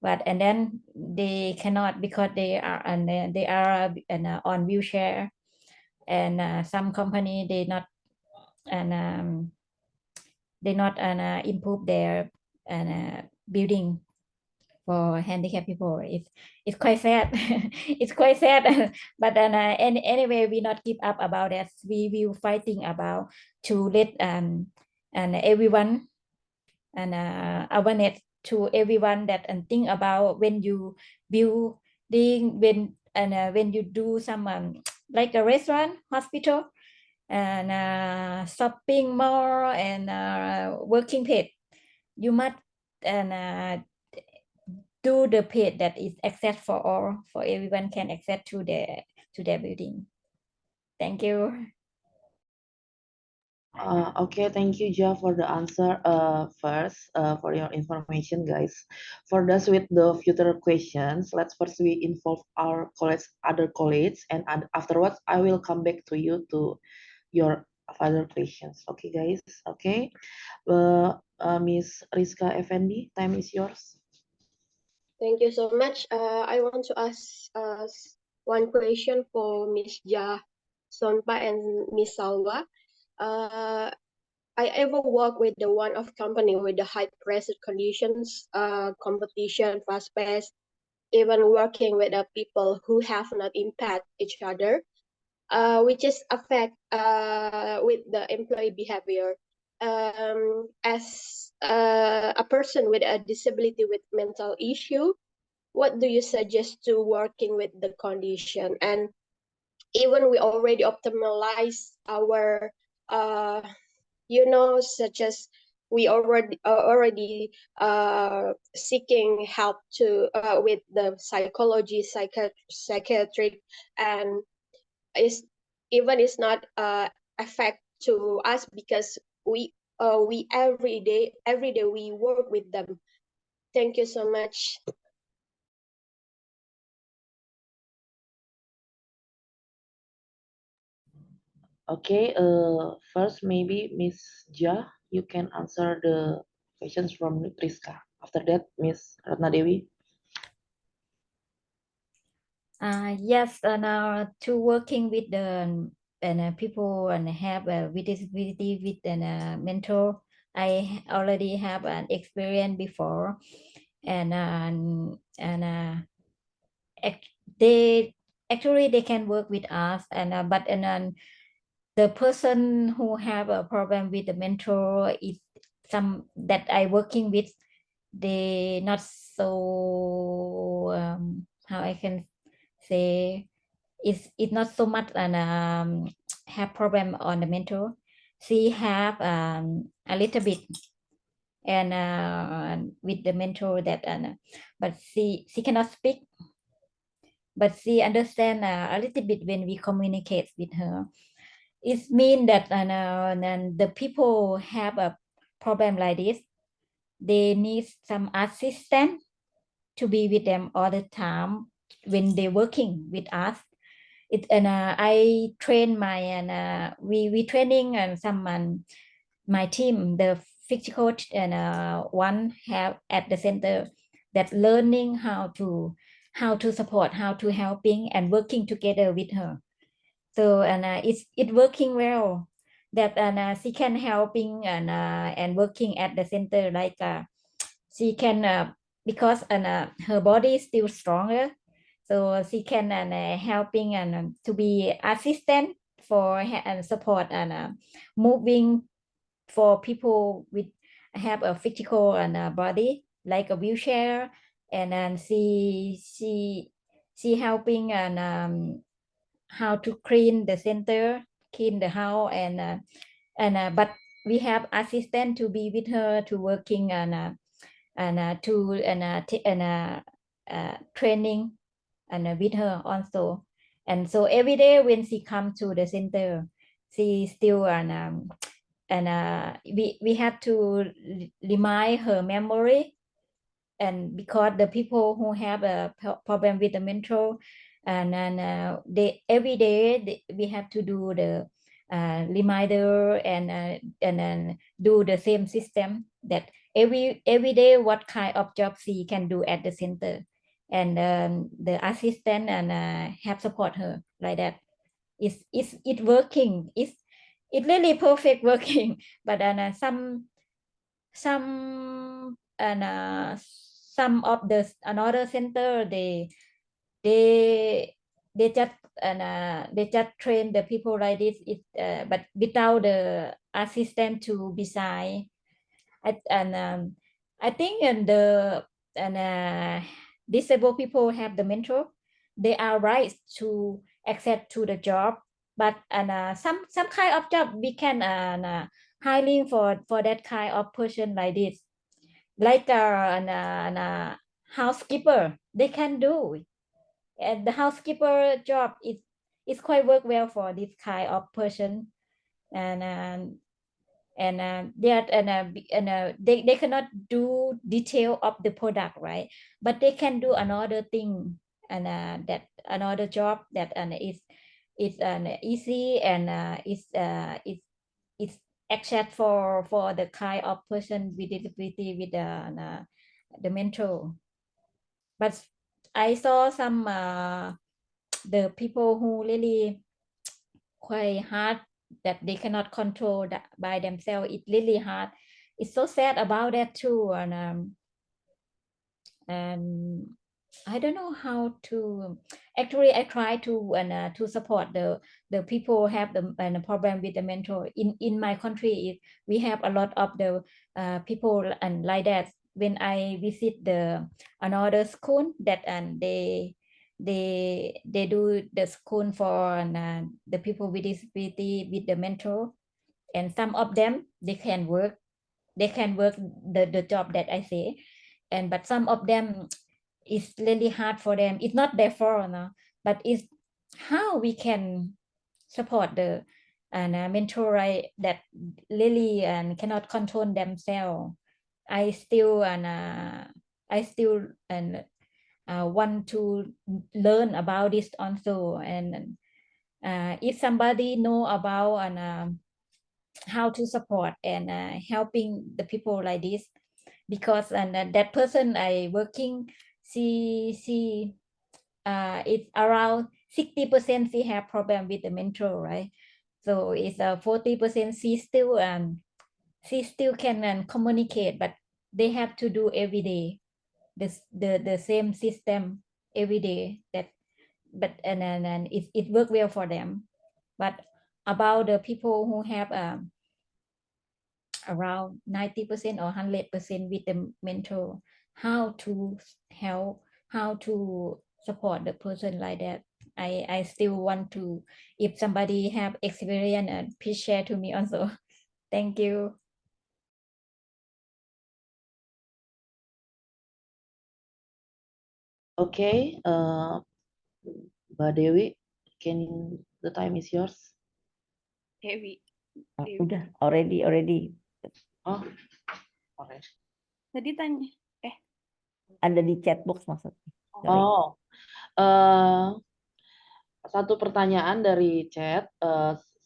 Speaker 4: but and then they cannot because they are on wheelchair, and some company they not improve their building for handicapped people. It's quite sad. It's quite sad. But anyway, we not give up about that. We will fighting about to let and everyone and awareness to everyone that and think about when you building when you do some like a restaurant, hospital, and shopping mall and working place, you must and do the page that is access for all, for everyone can access to their building. Thank you.
Speaker 2: Okay, thank you, Ja, for the answer. First, for your information, guys. For those with the future questions, let's first we involve our other colleagues, and afterwards, I will come back to you to your other questions. Okay, guys. Okay. Miss Rizka Effendi, time is yours.
Speaker 10: Thank you so much. I want to ask one question for Miss Ja Sonpa and Miss Salwa. I ever work with the one of company with the high pressure conditions, competition, fast paced, even working with the people who have not impact each other, which is affect with the employee behavior. As a person with a disability with mental issue, what do you suggest to working with the condition? And even we already optimize our such as we already seeking help to with the psychology, psychiatric, and it's not affect to us because we every day we work with them. Thank you so much.
Speaker 2: Okay, first maybe Miss Ja, you can answer the questions from Rizka. After that, Miss Ratna Dewi.
Speaker 4: Yes, and to working with the people and have with disability with mental, I already have an experience before, and they actually they can work with us, and but the person who have a problem with the mental is some that I working with, they not so how I can say it's not so much and have problem on the mental. She have a little bit and with the mental that but she cannot speak, but she understand a little bit when we communicate with her. It means that and the people have a problem like this, they need some assistant to be with them all the time when they're working with us. I train my and we training and some my team, the physical and one have at the center that learning how to support, how to helping and working together with her. So it's working well. That she can helping and working at the center like she can because her body is still stronger. so she can helping and to be assistant for and support and moving for people with have a physical and body like a wheelchair, and then she helping and how to clean the center, clean the house, and but we have assistant to be with her to working and to training and with her also. And so every day when she come to the center, she still we have to remind her memory, and because the people who have a problem with the mental, and then they every day we have to do the reminder and then do the same system that every day what kind of job she can do at the center, and the assistant and have support her like that. Is it working? It really perfect working, but some and some of the another center they just they just train the people like this, but without the assistant to beside. I think disabled people have the mentor. They are right to accept to the job, but some kind of job we can hiring for that kind of person like this, like a housekeeper they can do, and the housekeeper job is quite work well for this kind of person, and they cannot do detail of the product, right? But they can do another thing, and that another job that is easy and it's accept for the kind of person with disability with the mental. But I saw some the people who really quite hard that they cannot control that by themselves. It's really hard. It's so sad about that too, and I don't know how to. Actually, I try to support the people who have the problem with the mental. In my country, we have a lot of the people and like that. When I visit the another school that and they do the school for the people with disability with the mental, and some of them they can work the job that I say, and but some of them it's really hard for them. It's not their fault, no, but it's how we can support the mentor, right, that really cannot control themselves. I still want to learn about this also, and if somebody know about how to support and helping the people like this, because that person I working, she it's around 60% she have problem with the mental, right? So it's 40% she still can communicate, but they have to do every day the same system every day, that but and it work well for them. But about the people who have around 90% or 100% with the mental, how to help, how to support the person like that, I still want to, if somebody have experience, please share to me also. Thank you.
Speaker 2: Okay, Mbak Dewi, the time is yours.
Speaker 6: Dewi.
Speaker 3: Udah, already.
Speaker 2: Oh, oke.
Speaker 6: Tadi tanya,
Speaker 3: Ada di chat box maksudnya. Sorry.
Speaker 2: Oh, satu pertanyaan dari chat.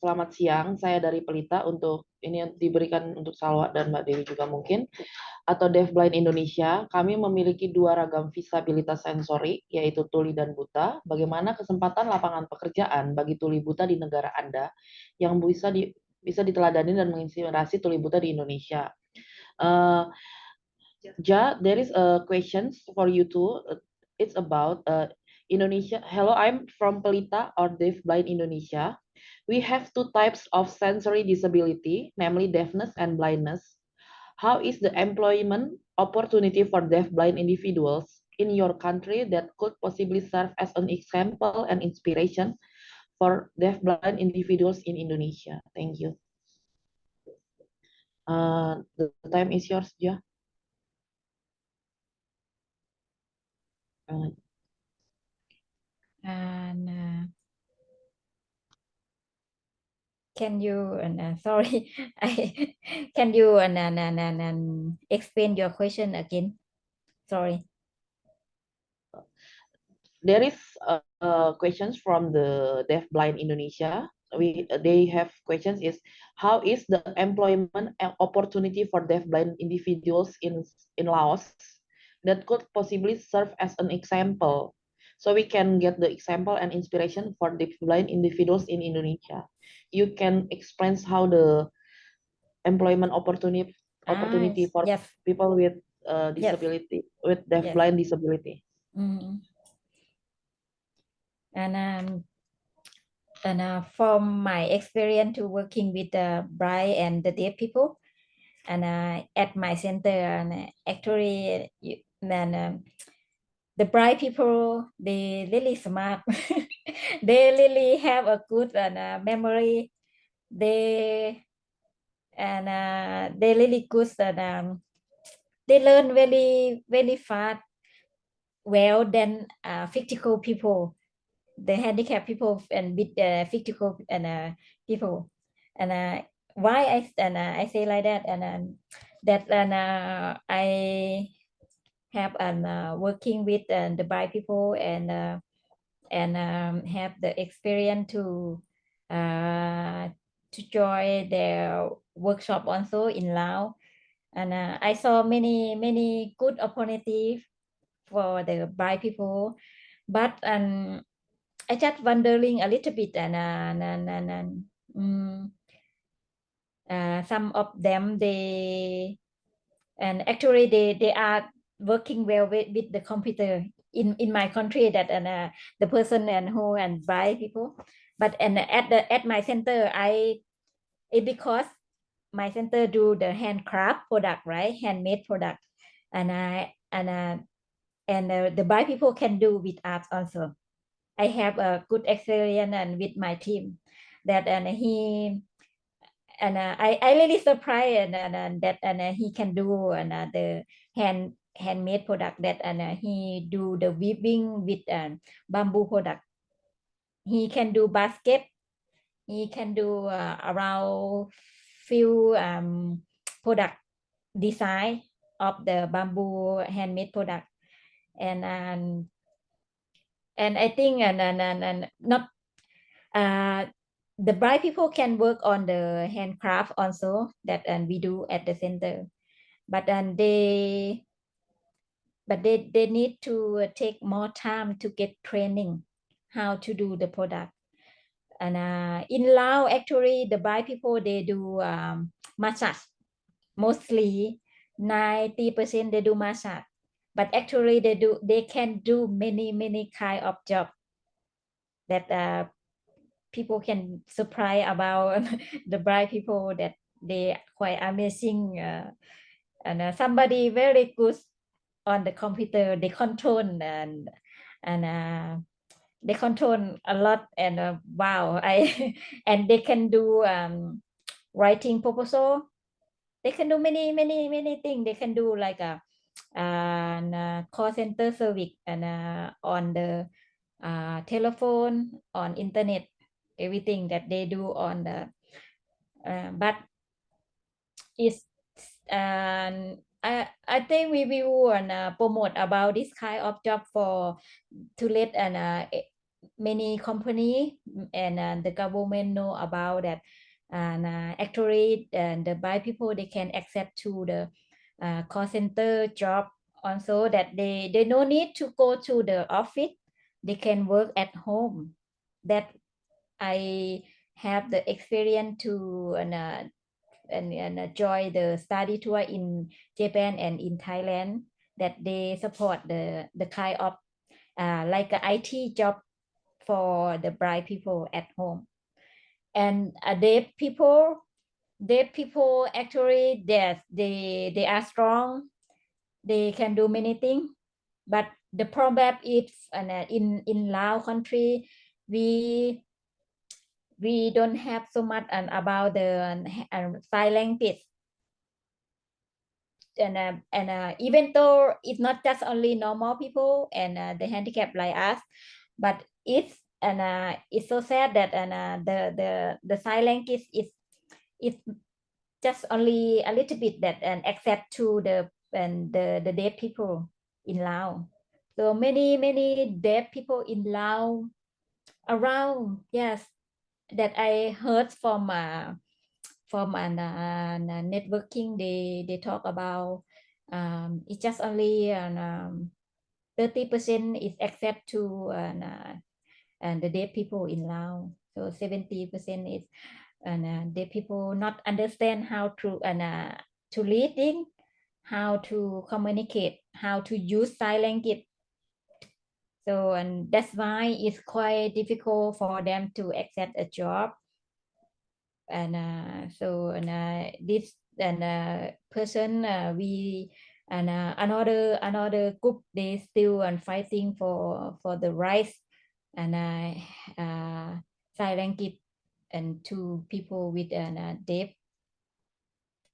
Speaker 2: Selamat siang, saya dari Pelita. Untuk ini diberikan untuk Salwa dan Mbak Dewi juga mungkin. Atau Deafblind Indonesia, kami memiliki 2 ragam disabilitas sensori, yaitu tuli dan buta. Bagaimana kesempatan lapangan pekerjaan bagi tuli buta di negara Anda yang bisa diteladani dan menginspirasi tuli buta di Indonesia? Ja, there is a question for you too. It's about Indonesia. Hello, I'm from Pelita or Deafblind Indonesia. We have two types of sensory disability, namely deafness and blindness. How is the employment opportunity for deafblind individuals in your country that could possibly serve as an example and inspiration for deafblind individuals in Indonesia? Thank you. The time is yours, Ja.
Speaker 4: And can you sorry, I can you explain your question again? Sorry.
Speaker 2: There is questions from the deafblind Indonesia. They have questions is how is the employment opportunity for deafblind individuals in Laos that could possibly serve as an example, so we can get the example and inspiration for deafblind individuals in Indonesia. You can explain how the employment opportunity for
Speaker 4: Yes.
Speaker 2: people with
Speaker 4: Yes.
Speaker 2: disability, with
Speaker 4: Yes.
Speaker 2: deafblind disability.
Speaker 4: And from my experience to working with the blind and the deaf people, and at my center, and actually, the blind people, they really smart. They really have a good memory. They really good, and they learn very fast, well than physical people, the handicapped people and with physical and people. And why I say like that, and I have working with the blind people and have the experience to join their workshop also in Laos. And I saw many good opportunities for the blind people, but I just wondering a little bit, and some of them, actually they are working well with the computer in my country, that the person who buy people, but at my center, because my center do the handcraft product, right, handmade product, and the buy people can do with art also. I have a good experience and with my team, that I really surprised that he can do the handmade product, that he do the weaving with bamboo product. He can do basket. He can do around few product design of the bamboo handmade product, and I think and not the blind people can work on the handcraft also, that we do at the center, but they need to take more time to get training how to do the product. And in Laos, actually, the blind people, they do massage. Mostly 90% they do massage, but actually they can do many kind of job that people can surprise about the blind people, that they quite amazing, and somebody very good on the computer, they control and they control a lot, and wow, and they can do writing proposal. They can do many things. They can do like a call center service, and on the telephone, on internet, everything that they do on the but it's I think we will promote about this kind of job for to let many company and the government know about that, and actually the blind people, they can accept to the call center job also, that they no need to go to the office, they can work at home. That I have the experience to and join the study tour in Japan and in Thailand, that they support the kind of like an IT job for the blind people at home. And deaf people actually, yes, they are strong. They can do many things. But the problem is in Lao country, we don't have so much about the sign language. And even though it's not just only normal people and the handicapped like us, but it's so sad that the sign language is just only a little bit that and accept to the deaf people in Laos. So many deaf people in Laos around, yes, that I heard from networking. They talk about it's just only 30% is accept to and the deaf people in Laos. So 70% is the people not understand how to to reading, how to communicate, how to use sign language. So and that's why it's quite difficult for them to accept a job. And this person we and another group, they still fighting for the rights and sign language and to people with deaf.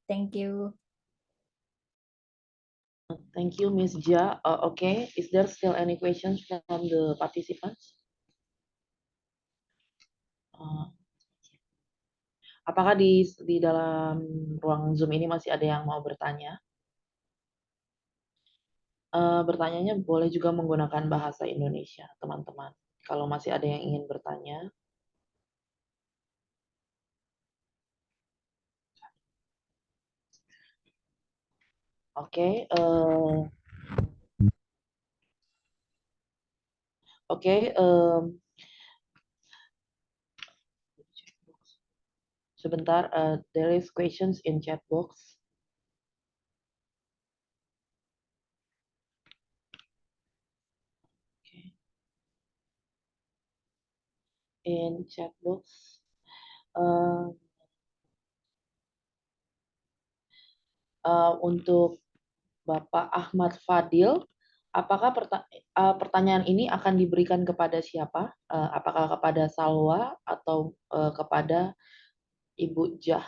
Speaker 4: Thank you.
Speaker 2: Thank you, Ms. Jia. Okay, is there still any questions from the participants? Apakah di dalam ruang Zoom ini masih ada yang mau bertanya? Bertanyanya boleh juga menggunakan bahasa Indonesia, teman-teman. Kalau masih ada yang ingin bertanya. Oke, sebentar, there is questions in chat box. Okay. In chat box, untuk Bapak Ahmad Fadil, apakah pertanyaan ini akan diberikan kepada siapa? Apakah kepada Salwa atau kepada Ibu Jah?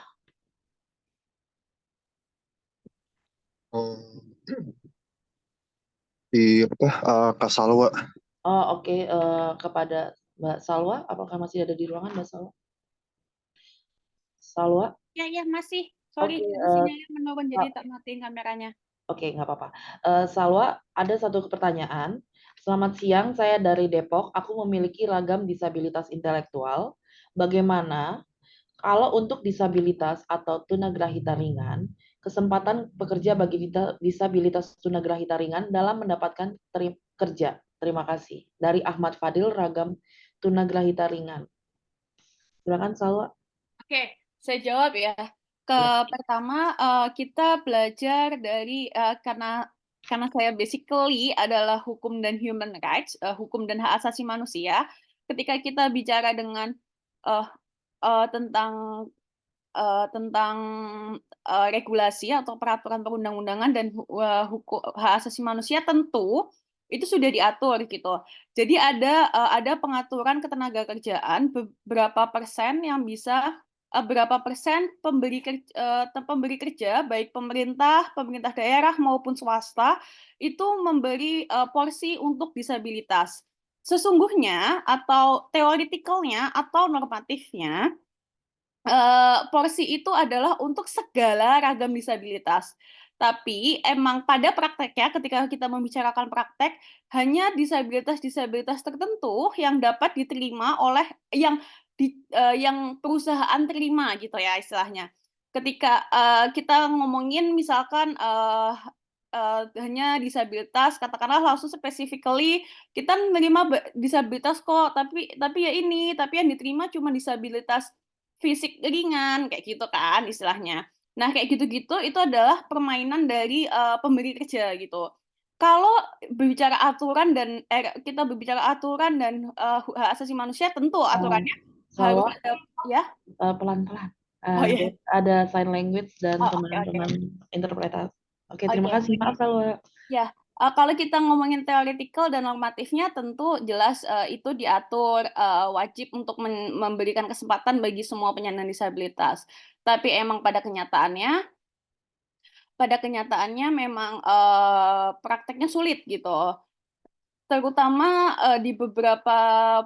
Speaker 11: Kak Salwa.
Speaker 2: Oh, oke. Kepada Mbak Salwa, apakah masih ada di ruangan Mbak Salwa? Salwa?
Speaker 6: Ya, masih. Sorry, sinyalnya menurun, jadi tak matiin kameranya. Oke,
Speaker 2: nggak apa-apa. Salwa, ada satu pertanyaan. Selamat siang, saya dari Depok. Aku memiliki ragam disabilitas intelektual. Bagaimana kalau untuk disabilitas atau tunagrahita ringan, kesempatan pekerja bagi disabilitas tunagrahita ringan dalam mendapatkan kerja? Terima kasih. Dari Ahmad Fadil, ragam tunagrahita ringan. Silakan, Salwa.
Speaker 6: Oke, saya jawab ya. Pertama, kita belajar dari karena saya basically adalah hukum dan human rights, hukum dan hak asasi manusia. Ketika kita bicara dengan tentang regulasi atau peraturan perundang-undangan dan hukum hak asasi manusia, tentu itu sudah diatur gitu. Jadi ada pengaturan ketenaga kerjaan berapa persen yang bisa berapa persen pemberi kerja baik pemerintah daerah maupun swasta itu memberi porsi untuk disabilitas. Sesungguhnya atau teoretikalnya atau normatifnya porsi itu adalah untuk segala ragam disabilitas. Tapi emang pada prakteknya ketika kita membicarakan praktek hanya disabilitas tertentu yang dapat diterima oleh yang perusahaan terima gitu ya istilahnya. Ketika kita ngomongin misalkan hanya disabilitas, katakanlah langsung specifically kita menerima disabilitas kok, tapi yang diterima cuma disabilitas fisik ringan kayak gitu kan istilahnya. Nah kayak gitu-gitu itu adalah permainan dari pemberi kerja gitu. Kalau berbicara aturan dan kita berbicara aturan dan hak asasi manusia, tentu aturannya harus
Speaker 2: Salwa,
Speaker 6: ada ya.
Speaker 2: pelan-pelan.
Speaker 6: Oh iya.
Speaker 2: Ada sign language dan
Speaker 6: Oh, oke,
Speaker 2: teman-teman interpretasi. Oke,
Speaker 6: Oke.
Speaker 2: terima kasih. Maaf, Salwa.
Speaker 6: Ya, kalau kita ngomongin theoretical dan normatifnya tentu jelas itu diatur wajib untuk memberikan kesempatan bagi semua penyandang disabilitas. Tapi emang pada kenyataannya memang prakteknya sulit gitu. Terutama di beberapa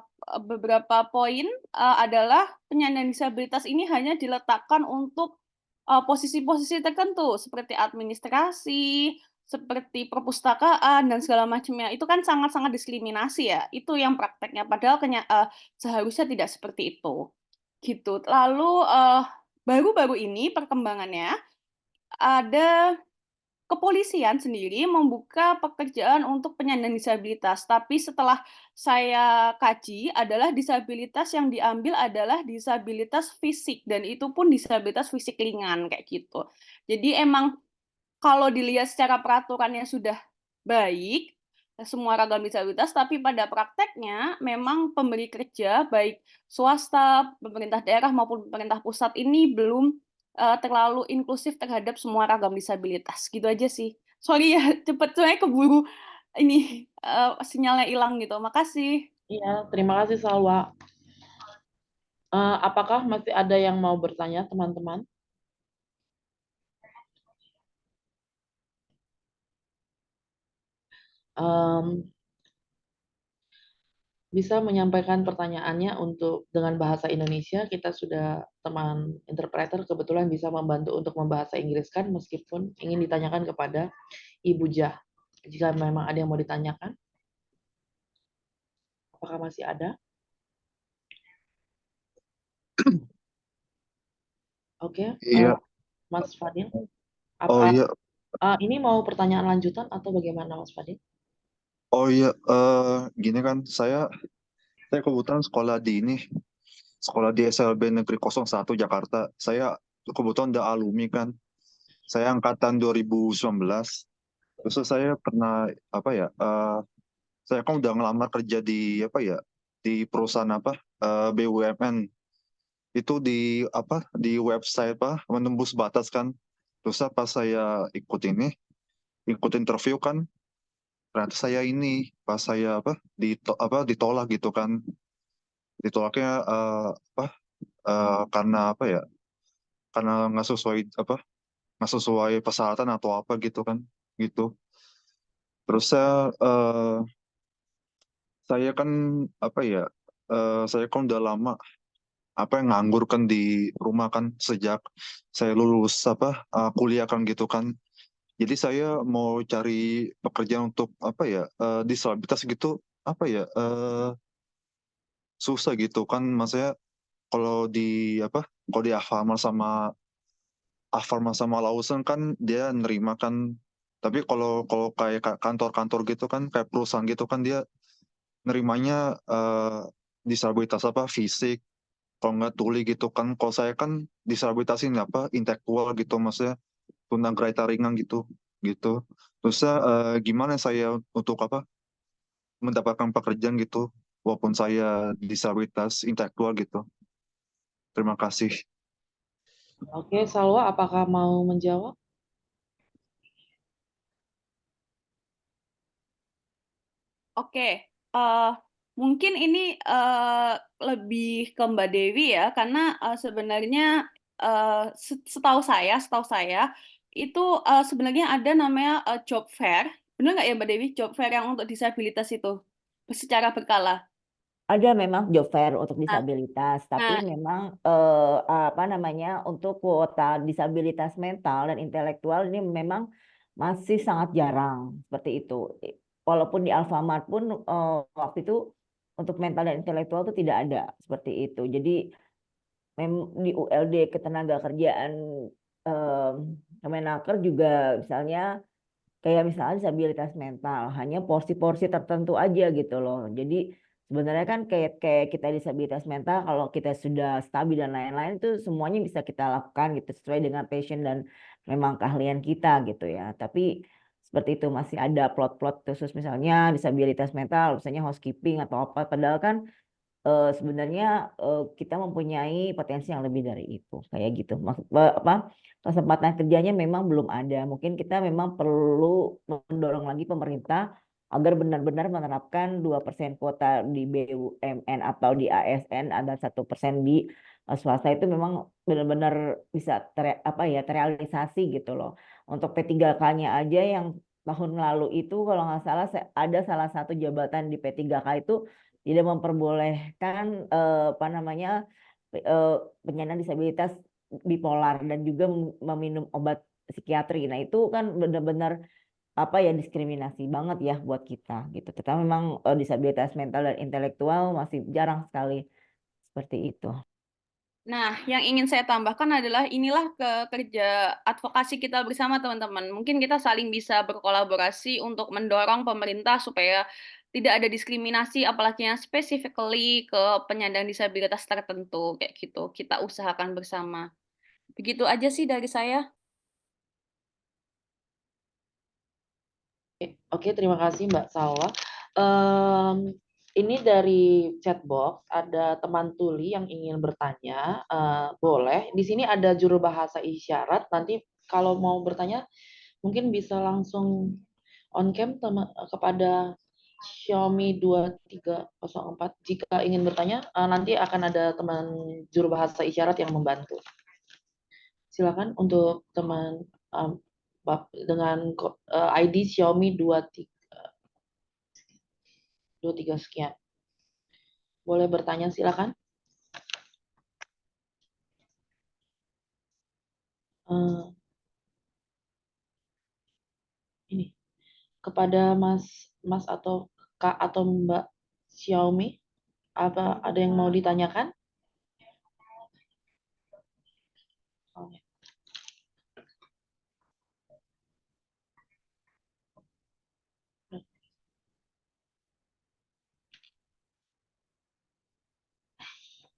Speaker 6: poin adalah penyandang disabilitas ini hanya diletakkan untuk posisi-posisi tertentu seperti administrasi, seperti perpustakaan dan segala macamnya. Itu kan sangat-sangat diskriminasi ya. Itu yang prakteknya. Padahal seharusnya tidak seperti itu. Gitu. Lalu baru-baru ini perkembangannya ada kepolisian sendiri membuka pekerjaan untuk penyandang disabilitas, tapi setelah saya kaji adalah disabilitas yang diambil adalah disabilitas fisik dan itu pun disabilitas fisik ringan kayak gitu. Jadi emang kalau dilihat secara peraturannya sudah baik, semua ragam disabilitas, tapi pada prakteknya memang pemberi kerja baik swasta, pemerintah daerah maupun pemerintah pusat ini belum terlalu inklusif terhadap semua ragam disabilitas. Gitu aja sih. Sorry ya, cepet soalnya keburu ini sinyalnya hilang gitu. Makasih.
Speaker 2: Iya, terima kasih, Salwa. Apakah masih ada yang mau bertanya, teman-teman? Bisa menyampaikan pertanyaannya dengan bahasa Indonesia. Kita sudah teman interpreter kebetulan bisa membantu untuk membahasa Inggriskan meskipun ingin ditanyakan kepada Ibu Jah. Jika memang ada yang mau ditanyakan, apakah masih ada? Oke,
Speaker 11: Iya.
Speaker 2: Mas Fadil.
Speaker 11: Oh iya.
Speaker 2: Ini mau pertanyaan lanjutan atau bagaimana, Mas Fadil?
Speaker 11: Oh iya. Gini kan, saya kebetulan sekolah di SLB Negeri 01 Jakarta. Saya kebetulan udah alumni kan. Saya angkatan 2019. Terus saya pernah saya kan udah ngelamar kerja di perusahaan BUMN. Itu di website menembus batas kan. Terus pas saya ikut interview kan, ternyata saya pas saya ditolak gitu kan. Ditolaknya karena karena nggak sesuai persyaratan atau apa gitu kan, gitu. Terus saya kan saya kan udah lama nganggur kan di rumah kan sejak saya lulus kuliah kan gitu kan. Jadi saya mau cari pekerjaan untuk disabilitas gitu susah gitu kan. Maksudnya kalau di Alfamart sama Lawson kan dia nerima kan. Tapi kalau kayak kantor-kantor gitu kan, kayak perusahaan gitu kan, dia nerimanya disabilitas fisik, kalau nggak tuli gitu kan. Kalau saya kan disabilitas ini intelektual gitu, maksudnya tunagrahita ringan gitu. Terus gimana saya untuk mendapatkan pekerjaan gitu walaupun saya disabilitas intelektual gitu. Terima kasih.
Speaker 2: Oke, Salwa, apakah mau menjawab?
Speaker 6: Oke, mungkin ini lebih ke Mbak Dewi ya, karena sebenarnya setahu saya itu sebenarnya ada namanya job fair, benar nggak ya Mbak Dewi, job fair yang untuk disabilitas itu secara berkala?
Speaker 3: Ada memang job fair untuk
Speaker 6: Nah,
Speaker 3: disabilitas, tapi
Speaker 6: nah,
Speaker 3: memang untuk kuota disabilitas mental dan intelektual ini memang masih sangat jarang seperti itu. Walaupun di Alfamart pun waktu itu untuk mental dan intelektual itu tidak ada seperti itu. Jadi di ULD Ketenagakerjaan Kemenaker juga misalnya kayak misalnya disabilitas mental hanya porsi-porsi tertentu aja gitu loh. Jadi sebenarnya kan kayak kita disabilitas mental kalau kita sudah stabil dan lain-lain itu semuanya bisa kita lakukan gitu sesuai dengan passion dan memang keahlian kita gitu ya. Tapi seperti itu, masih ada plot-plot khusus misalnya disabilitas mental, misalnya housekeeping atau apa, padahal kan sebenarnya kita mempunyai potensi yang lebih dari itu, kayak gitu. Maksud apa, kesempatan kerjanya memang belum ada. Mungkin kita memang perlu mendorong lagi pemerintah agar benar-benar menerapkan 2% kuota di BUMN atau di ASN, ada 1% di swasta, itu memang benar-benar bisa terrealisasi gitu loh. Untuk P3K-nya aja yang tahun lalu itu kalau nggak salah ada salah satu jabatan di P3K itu tidak memperbolehkan apa namanya penyandang disabilitas bipolar dan juga meminum obat psikiatri. Nah, itu kan benar-benar apa ya, diskriminasi banget ya buat kita gitu. Tetapi memang disabilitas mental dan intelektual masih jarang sekali seperti itu.
Speaker 6: Nah, yang ingin saya tambahkan adalah inilah kerja advokasi kita bersama teman-teman. Mungkin kita saling bisa berkolaborasi untuk mendorong pemerintah supaya tidak ada diskriminasi, apalagi yang specifically ke penyandang disabilitas tertentu, kayak gitu. Kita usahakan bersama. Begitu aja sih dari saya.
Speaker 2: Oke, terima kasih Mbak Salwa. Ini dari chatbox ada teman tuli yang ingin bertanya, boleh. Di sini ada juru bahasa isyarat. Nanti kalau mau bertanya mungkin bisa langsung on cam kepada Xiaomi 2304. Jika ingin bertanya, nanti akan ada teman juru bahasa isyarat yang membantu. Silakan untuk teman dengan ID Xiaomi 23 sekian. Boleh bertanya, silakan. Ini kepada Mas atau Kak atau Mbak Xiaomi, apa ada yang mau ditanyakan? Oke.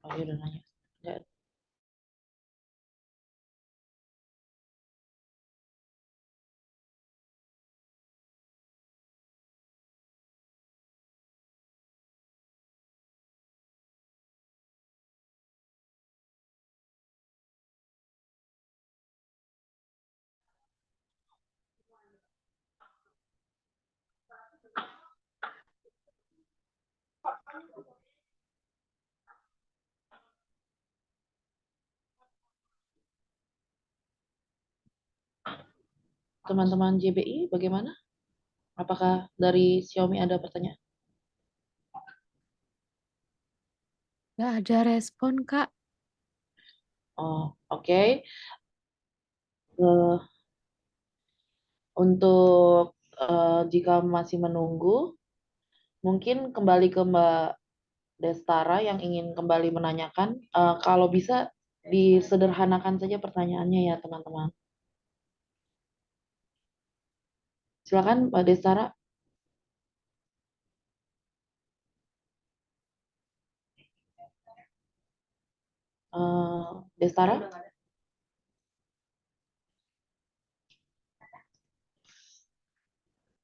Speaker 2: Oh, ya udah nanya. Enggak. Teman-teman JBI bagaimana? Apakah dari Xiaomi ada pertanyaan?
Speaker 12: Nggak ada respon, Kak.
Speaker 2: Oh, oke. Untuk jika masih menunggu, mungkin kembali ke Mbak Destara yang ingin kembali menanyakan. Kalau bisa disederhanakan saja pertanyaannya ya, teman-teman. Silakan Mbak Destara. Destara?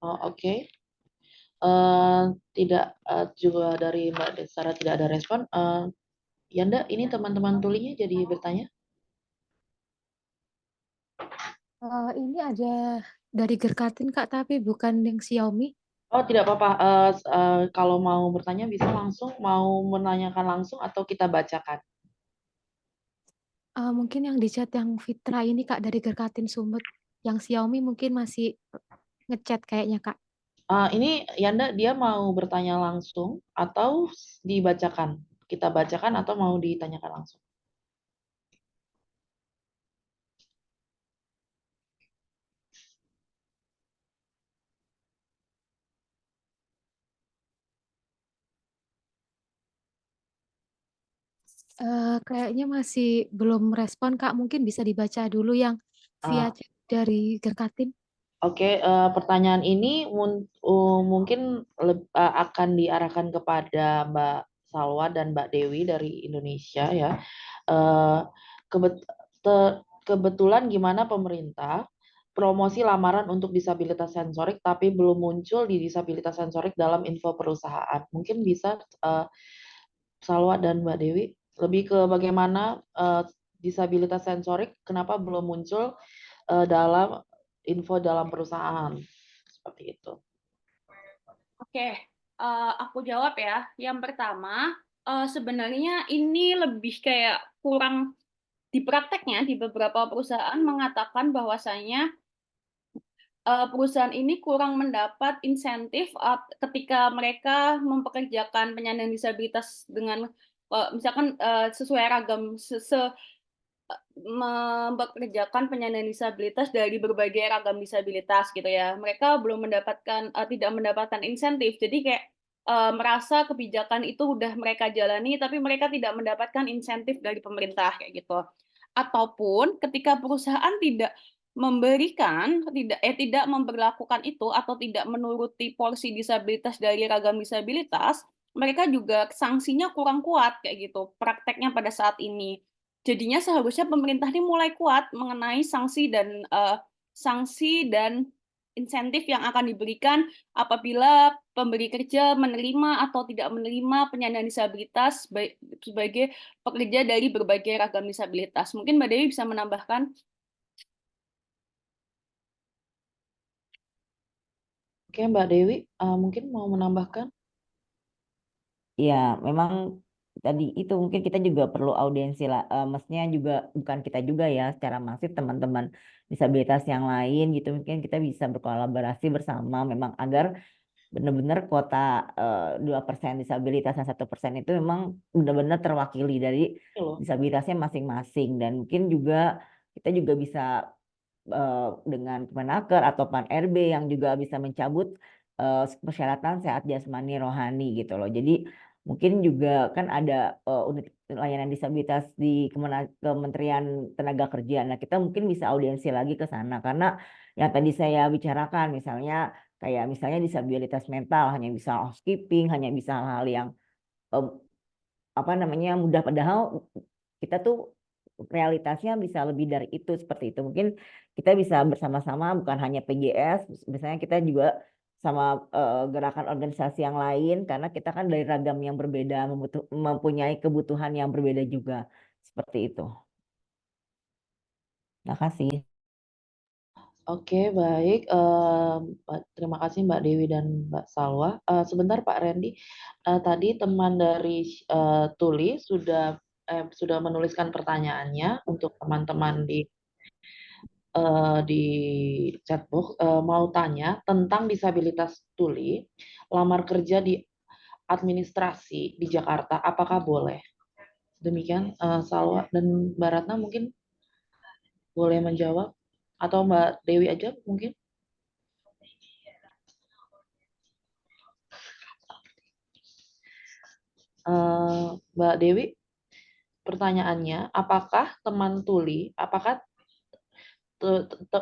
Speaker 2: Oh, oke. Tidak juga dari Mbak Destara tidak ada respon. Yanda, ini teman-teman tulinya jadi bertanya.
Speaker 12: Ini ada dari Gerkatin, Kak, tapi bukan yang Xiaomi.
Speaker 2: Oh, tidak apa-apa. Kalau mau bertanya bisa langsung, mau menanyakan langsung atau kita bacakan.
Speaker 12: Mungkin yang di chat yang Fitra ini, Kak, dari Gerkatin Sumut. Yang Xiaomi mungkin masih ngechat kayaknya, Kak.
Speaker 2: Ini Yanda, dia mau bertanya langsung atau dibacakan? Kita bacakan atau mau ditanyakan langsung?
Speaker 12: Kayaknya masih belum respon, Kak. Mungkin bisa dibaca dulu yang via chat dari Gerkatin.
Speaker 2: Oke, pertanyaan ini mungkin akan diarahkan kepada Mbak Salwa dan Mbak Dewi dari Indonesia ya. Kebetulan gimana pemerintah promosi lamaran untuk disabilitas sensorik tapi belum muncul di disabilitas sensorik dalam info perusahaan. Mungkin bisa Salwa dan Mbak Dewi lebih ke bagaimana disabilitas sensorik kenapa belum muncul dalam info dalam perusahaan seperti itu.
Speaker 6: Oke, aku jawab ya. Yang pertama, sebenarnya ini lebih kayak kurang di prakteknya di beberapa perusahaan mengatakan bahwasanya perusahaan ini kurang mendapat insentif ketika mereka mempekerjakan penyandang disabilitas dengan misalkan sesuai ragam mempekerjakan penyandang disabilitas dari berbagai ragam disabilitas gitu ya. Mereka belum mendapatkan tidak mendapatkan insentif. Jadi kayak merasa kebijakan itu udah mereka jalani tapi mereka tidak mendapatkan insentif dari pemerintah kayak gitu. Ataupun ketika perusahaan tidak memberikan tidak memberlakukan itu atau tidak menuruti porsi disabilitas dari ragam disabilitas, mereka juga sanksinya kurang kuat kayak gitu prakteknya pada saat ini. Jadinya seharusnya pemerintah ini mulai kuat mengenai sanksi dan insentif yang akan diberikan apabila pemberi kerja menerima atau tidak menerima penyandang disabilitas sebagai pekerja dari berbagai ragam disabilitas. Mungkin Mbak Dewi bisa menambahkan.
Speaker 2: Oke, Mbak Dewi, mungkin mau menambahkan?
Speaker 3: Ya, memang tadi itu mungkin kita juga perlu audiensi lah, maksudnya juga bukan kita juga ya, secara masif teman-teman disabilitas yang lain gitu, mungkin kita bisa berkolaborasi bersama memang agar benar-benar kuota 2% disabilitas dan 1% itu memang benar-benar terwakili dari disabilitasnya masing-masing, dan mungkin juga kita juga bisa dengan Kemenaker atau Pan-RB yang juga bisa mencabut persyaratan sehat jasmani rohani gitu loh. Jadi mungkin juga kan ada unit layanan disabilitas di Kementerian Tenaga Kerja. Nah, kita mungkin bisa audiensi lagi ke sana karena yang tadi saya bicarakan misalnya kayak misalnya disabilitas mental hanya bisa housekeeping, hanya bisa hal-hal yang apa namanya mudah, padahal kita tuh realitasnya bisa lebih dari itu, seperti itu. Mungkin kita bisa bersama-sama, bukan hanya PGS, misalnya kita juga sama gerakan organisasi yang lain, karena kita kan dari ragam yang berbeda, mempunyai kebutuhan yang berbeda juga, seperti itu. Terima kasih.
Speaker 2: Oke, baik. Terima kasih Mbak Dewi dan Mbak Salwa. Sebentar Pak Randy, tadi teman dari Tuli sudah menuliskan pertanyaannya untuk teman-teman di chatbox. Mau tanya tentang disabilitas Tuli, lamar kerja di administrasi di Jakarta, apakah boleh? Demikian Salwa dan Mbak Ratna mungkin boleh menjawab, atau Mbak Dewi aja mungkin. Mbak Dewi, pertanyaannya, apakah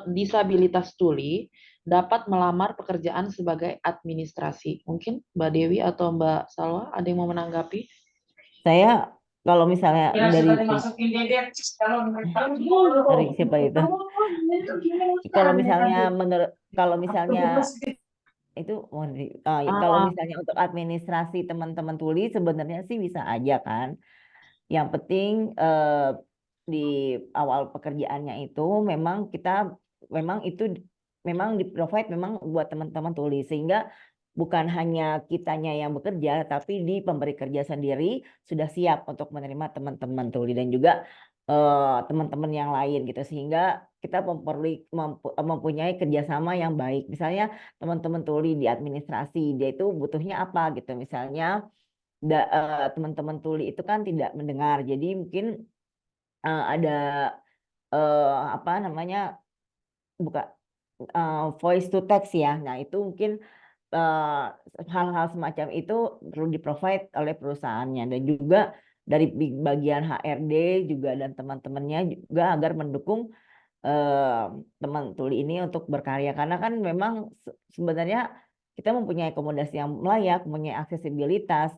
Speaker 2: disabilitas Tuli dapat melamar pekerjaan sebagai administrasi? Mungkin Mbak Dewi atau Mbak Salwa ada yang mau menanggapi?
Speaker 3: Saya kalau misalnya dari siapa itu? Kalau misalnya itu kalau misalnya untuk administrasi teman-teman Tuli sebenarnya sih bisa aja kan. Yang penting di awal pekerjaannya itu memang di provide memang buat teman-teman Tuli, sehingga bukan hanya kitanya yang bekerja, tapi di pemberi kerja sendiri sudah siap untuk menerima teman-teman Tuli dan juga teman-teman yang lain gitu, sehingga kita mempunyai kerjasama yang baik. Misalnya teman-teman Tuli di administrasi, dia itu butuhnya apa gitu, misalnya teman-teman Tuli itu kan tidak mendengar, jadi mungkin ada apa namanya voice to text ya. Nah, itu mungkin hal-hal semacam itu perlu di-provide oleh perusahaannya, dan juga dari bagian HRD juga dan teman-temannya juga agar mendukung teman Tuli ini untuk berkarya, karena kan memang sebenarnya kita mempunyai akomodasi yang layak, mempunyai aksesibilitas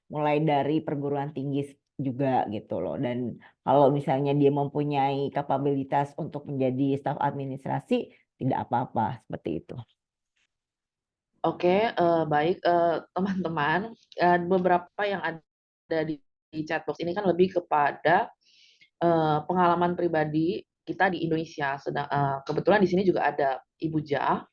Speaker 3: mulai dari perguruan tinggi juga gitu loh. Dan kalau misalnya dia mempunyai kapabilitas untuk menjadi staf administrasi, tidak apa-apa seperti itu.
Speaker 2: Oke, baik teman-teman. Beberapa yang ada di chatbox ini kan lebih kepada pengalaman pribadi kita di Indonesia. Kebetulan di sini juga ada Ibu Jah.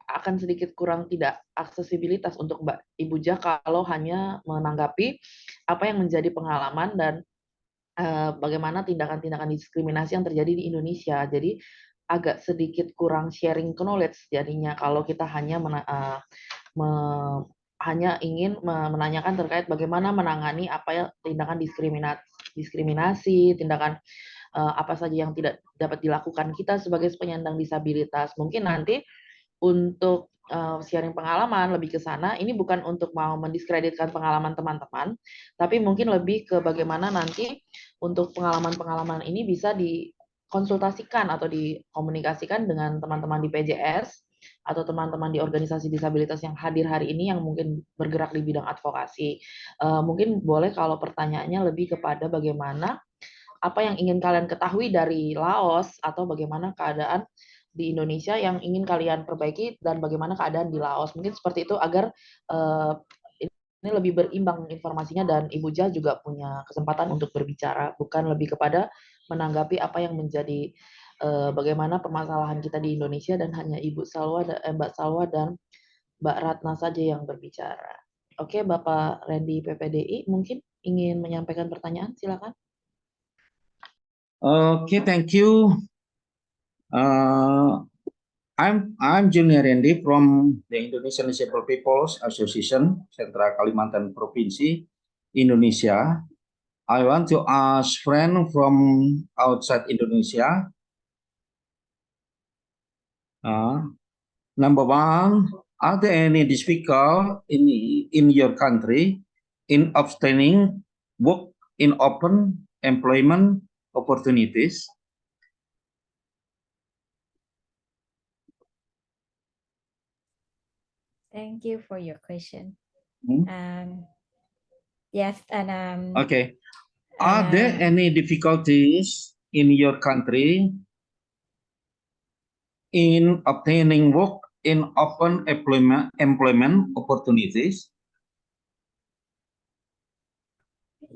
Speaker 2: Akan sedikit kurang tidak aksesibilitas untuk Mbak Ibu Jah kalau hanya menanggapi apa yang menjadi pengalaman dan bagaimana tindakan-tindakan diskriminasi yang terjadi di Indonesia. Jadi agak sedikit kurang sharing knowledge jadinya kalau kita hanya ingin menanyakan terkait bagaimana menangani apa ya tindakan diskriminasi, tindakan apa saja yang tidak dapat dilakukan kita sebagai penyandang disabilitas. Mungkin nanti untuk sharing pengalaman lebih ke sana, ini bukan untuk mau mendiskreditkan pengalaman teman-teman, tapi mungkin lebih ke bagaimana nanti untuk pengalaman-pengalaman ini bisa dikonsultasikan atau dikomunikasikan dengan teman-teman di PJS atau teman-teman di organisasi disabilitas yang hadir hari ini yang mungkin bergerak di bidang advokasi. Mungkin boleh kalau pertanyaannya lebih kepada bagaimana apa yang ingin kalian ketahui dari Laos atau bagaimana keadaan di Indonesia yang ingin kalian perbaiki dan bagaimana keadaan di Laos. Mungkin seperti itu agar ini lebih berimbang informasinya dan Ibu Jah juga punya kesempatan untuk berbicara, bukan lebih kepada menanggapi apa yang menjadi bagaimana permasalahan kita di Indonesia dan hanya Mbak Salwa dan Mbak Ratna saja yang berbicara. Oke, Bapak Randy PPDI mungkin ingin menyampaikan pertanyaan, silakan.
Speaker 13: Okay, thank you. I'm Junior Randy from the Indonesian Disabled People's Association, Sentra Kalimantan Provinsi, Indonesia. I want to ask friend from outside Indonesia. Number one, are there any difficult in your country in obtaining work in open employment opportunities?
Speaker 4: Thank you for your question. Yes, and
Speaker 13: okay. Are there any difficulties in your country in obtaining work in open employment opportunities?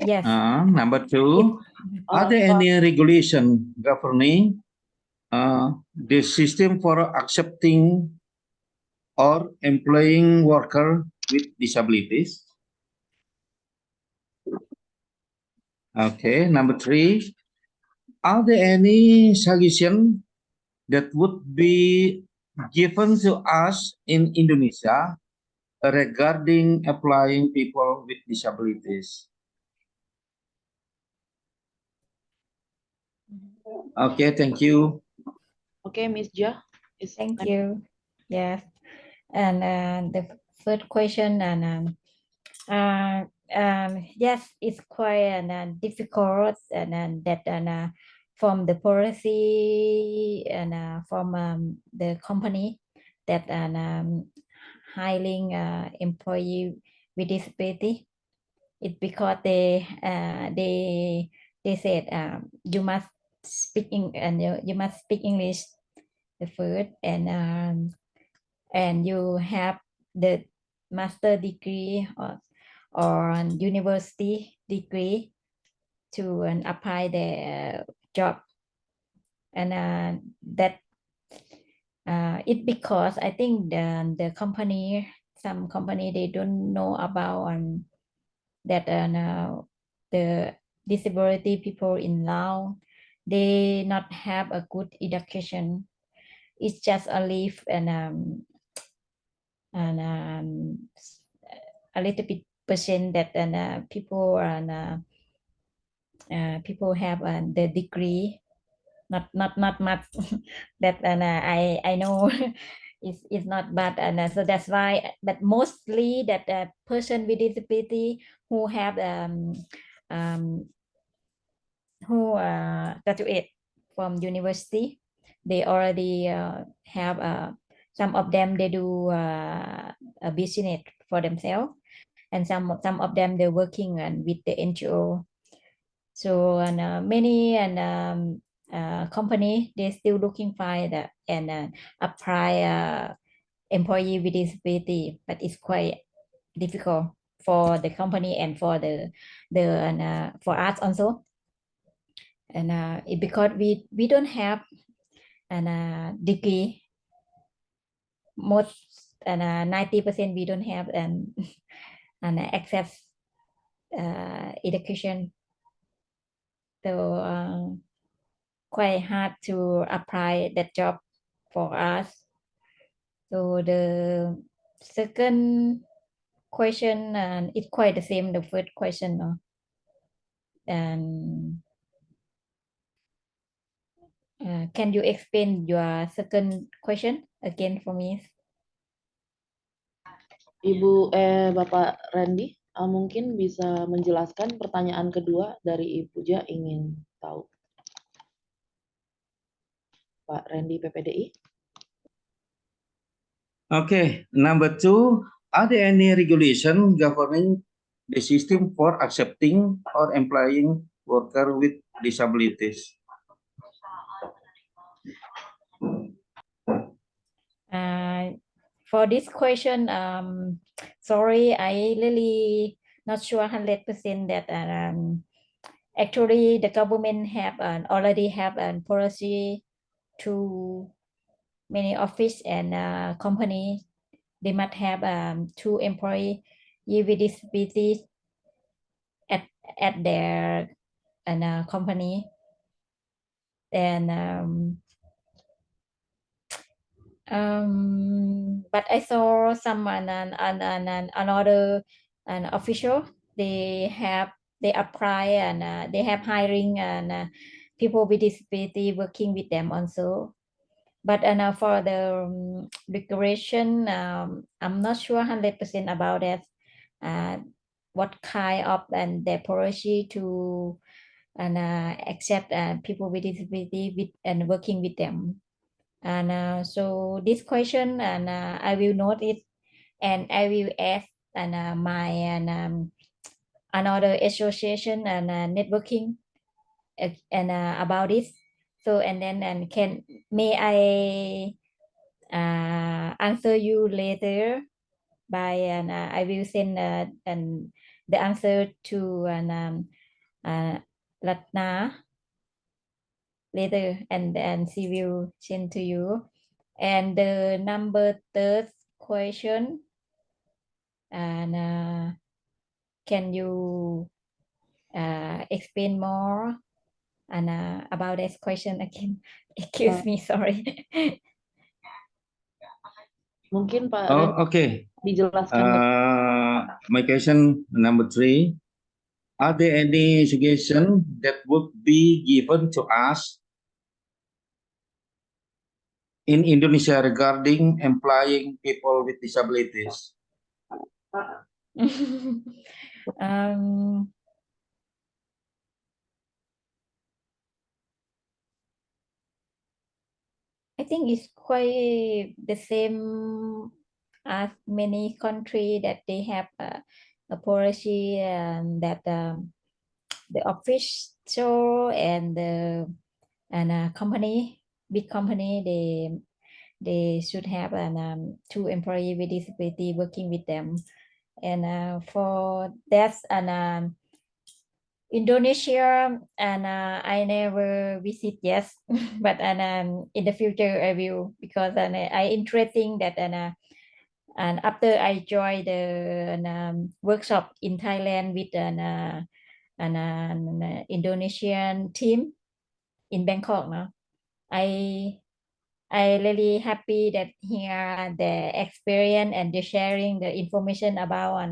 Speaker 4: Yes.
Speaker 13: Number two, are there any regulation governing the system for accepting or employing worker with disabilities? Okay, number three, are there any suggestion that would be given to us in Indonesia regarding applying people with disabilities? Okay, thank you.
Speaker 2: Okay, Miss Jah.
Speaker 4: Thank you. Yes, and the third question, and yes, it's quite difficult, and that from the policy and from the company that hiring employee with disability. It's because they said you must speak English the first, and you have the master degree or university degree to apply the job, and that it because I think some company they don't know about that the disability people in Laos, they not have a good education. It's just a leave and a little bit percent that people people have the degree, not much that I know it's not bad, and so that's why, but mostly that person with disability who have who graduate from university, they already have some of them they do a business for themselves, and some of them they're working and with the NGO. So many company they're still looking for that and apply employee with disability, but it's quite difficult for the company and for for us also. And because we don't have degree, most 90% we don't have an access education, so quite hard to apply that job for us. So the second question is quite the same the first question, no? And can you explain your second question again for me?
Speaker 2: Ibu Bapak Randy, mungkin bisa menjelaskan pertanyaan kedua dari Ibu Ja ingin tahu. Pak Randy PPDI.
Speaker 13: Okay, number 2, are there any regulation governing the system for accepting or employing worker with disabilities?
Speaker 4: For this question, sorry, I really not sure 100% that actually the government have already have a policy to many office and company. They must have 2 employee with disabilities at their company, and but I saw some another official they apply and they have hiring and people with disability working with them also. But for the regulation, I'm not sure 100% about that. What kind of their policy to accept people with disability with and working with them. And so this question, and I will note it, and I will ask my another association and networking and about this. So and then may I answer you later by and I will send and the answer to Ratna later, and she will send to you. And the number 3rd question, and can you explain more and about this question again? Excuse me, sorry.
Speaker 2: Mungkin Pak
Speaker 13: Okay.
Speaker 2: dijelaskan.
Speaker 13: My question number 3. Are there any suggestions that would be given to us in Indonesia regarding employing people with disabilities?
Speaker 4: I think it's quite the same as many countries that they have a policy and that the official and the company, big company, they should have 2 employees with disability working with them. And for that and Indonesia, and I never visit yet, but in the future I will, because I interesting that and after I joined the workshop in Thailand with an Indonesian team in Bangkok now, I really happy that here the experience and the sharing the information about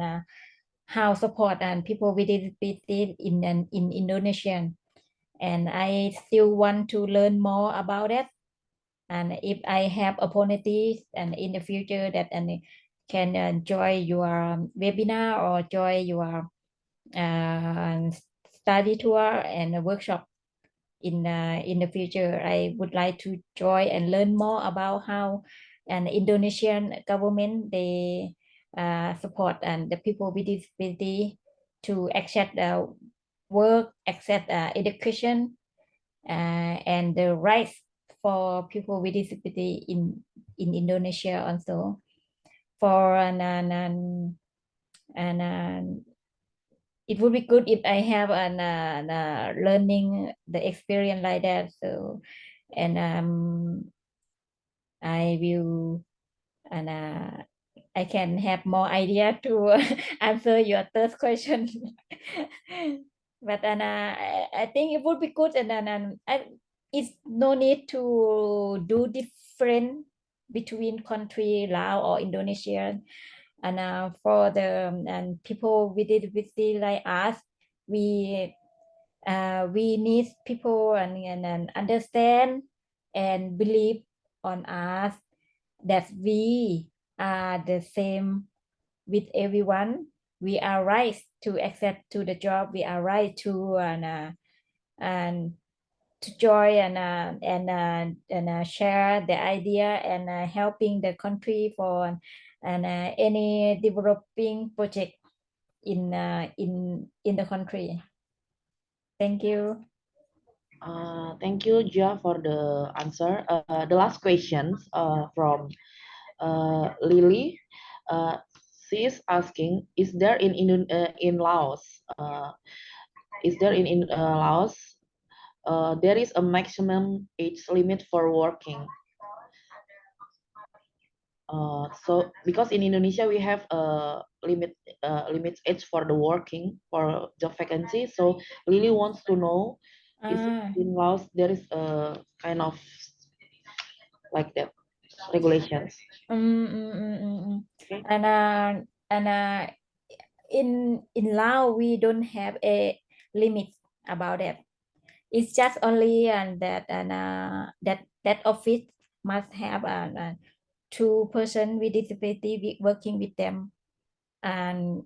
Speaker 4: how support and people with disability in Indonesia, and I still want to learn more about it. And if I have opportunities and in the future that and can join your webinar or join your study tour and a workshop in the future, I would like to join and learn more about how an Indonesian government they support and the people with disability to access work, access education, and the rights for people with disability in Indonesia also. For it would be good if I have an learning the experience like that. So, and I will I can have more idea to answer your third question. But I think it would be good, and it's no need to do different between country Laos or Indonesia. And for the and people with disability like us, we need people and understand and believe on us that we are the same with everyone. We are right to accept to the job. We are right to and to join and share the idea and helping the country for any developing project in the country. Thank you.
Speaker 2: Thank you, Jia, for the answer. The last questions from Lily. She is asking, is there in Laos? Is there in Laos? There is a maximum age limit for working. So because in Indonesia we have a limit age for the working for job vacancy. So Lily wants to know, is in Laos there is a kind of like that regulations?
Speaker 4: Okay. And in Laos we don't have a limit about it. It's just only that office must have 2 person with disability working with them, and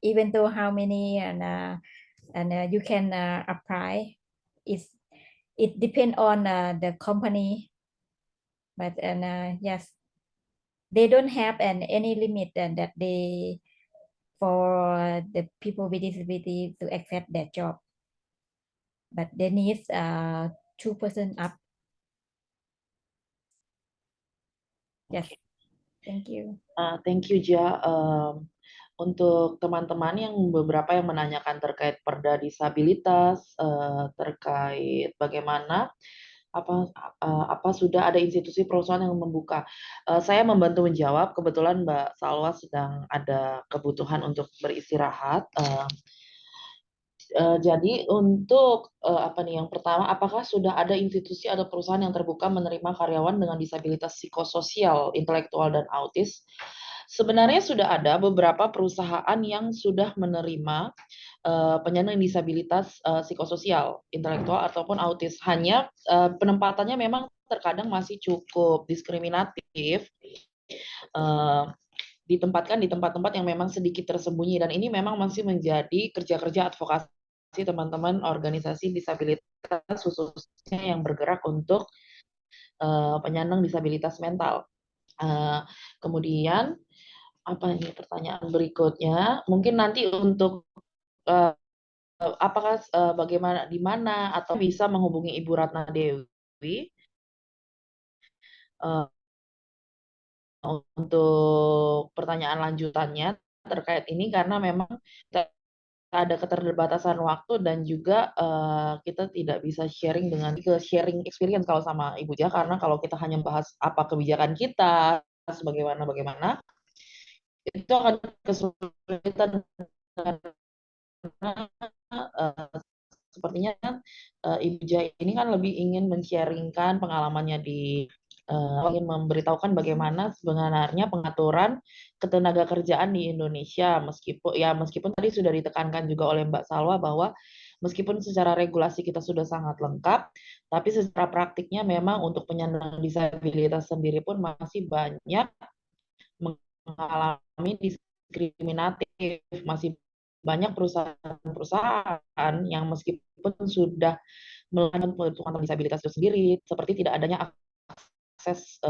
Speaker 4: even though how many you can apply, it depends on the company, but yes, they don't have any limit that they for the people with disability to accept that job, but they need 2 person up. Yes, thank you.
Speaker 2: Thank you, Jia. Untuk teman-teman yang beberapa yang menanyakan terkait perda disabilitas, terkait bagaimana apa sudah ada institusi perusahaan yang membuka. Saya membantu menjawab. Kebetulan Mbak Salwa sedang ada kebutuhan untuk beristirahat. Jadi untuk yang pertama, apakah sudah ada institusi atau perusahaan yang terbuka menerima karyawan dengan disabilitas psikososial, intelektual, dan autis? Sebenarnya sudah ada beberapa perusahaan yang sudah menerima penyandang disabilitas psikososial, intelektual, ataupun autis. Hanya penempatannya memang terkadang masih cukup diskriminatif, ditempatkan di tempat-tempat yang memang sedikit tersembunyi, dan ini memang masih menjadi kerja-kerja advokasi teman-teman organisasi disabilitas khususnya yang bergerak untuk penyandang disabilitas mental. Kemudian apa ini pertanyaan berikutnya? Mungkin nanti untuk apakah bagaimana di mana atau bisa menghubungi Ibu Ratna Dewi untuk pertanyaan lanjutannya terkait ini, karena memang ada keterbatasan waktu dan juga kita tidak bisa sharing sharing experience kalau sama Ibu Jia, karena kalau kita hanya bahas apa kebijakan kita bagaimana itu akan kesulitan, karena sepertinya Ibu Jia ini kan lebih ingin men-sharingkan pengalamannya ingin memberitahukan bagaimana sebenarnya pengaturan ketenaga kerjaan di Indonesia, meskipun tadi sudah ditekankan juga oleh Mbak Salwa bahwa meskipun secara regulasi kita sudah sangat lengkap, tapi secara praktiknya memang untuk penyandang disabilitas sendiri pun masih banyak mengalami diskriminatif. Masih banyak perusahaan-perusahaan yang meskipun sudah melakukan perlindungan disabilitas itu sendiri, seperti tidak adanya akses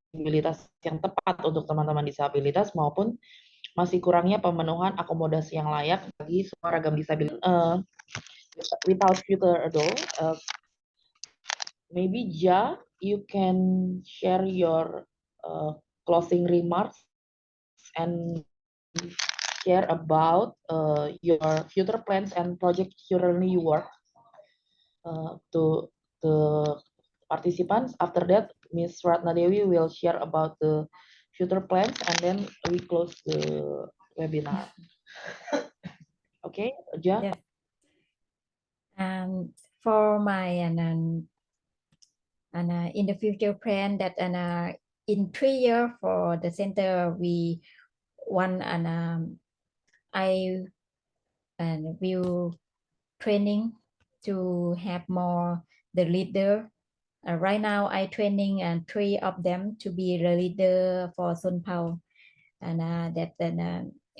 Speaker 2: fleksibilitas yang tepat untuk teman-teman disabilitas maupun masih kurangnya pemenuhan akomodasi yang layak bagi semua ragam disabilitas. Without further ado, maybe Ja, you can share your closing remarks and share about your future plans and project currently you work to the participants. After that, Ms. Ratna Dewi will share about the future plans and then we close the webinar. Okay, Ja?
Speaker 4: Yes. For my in the future plan that in 3 years for the center we want I will training to have more the leader. Right now I training 3 of them to be the leader for Son Pao, and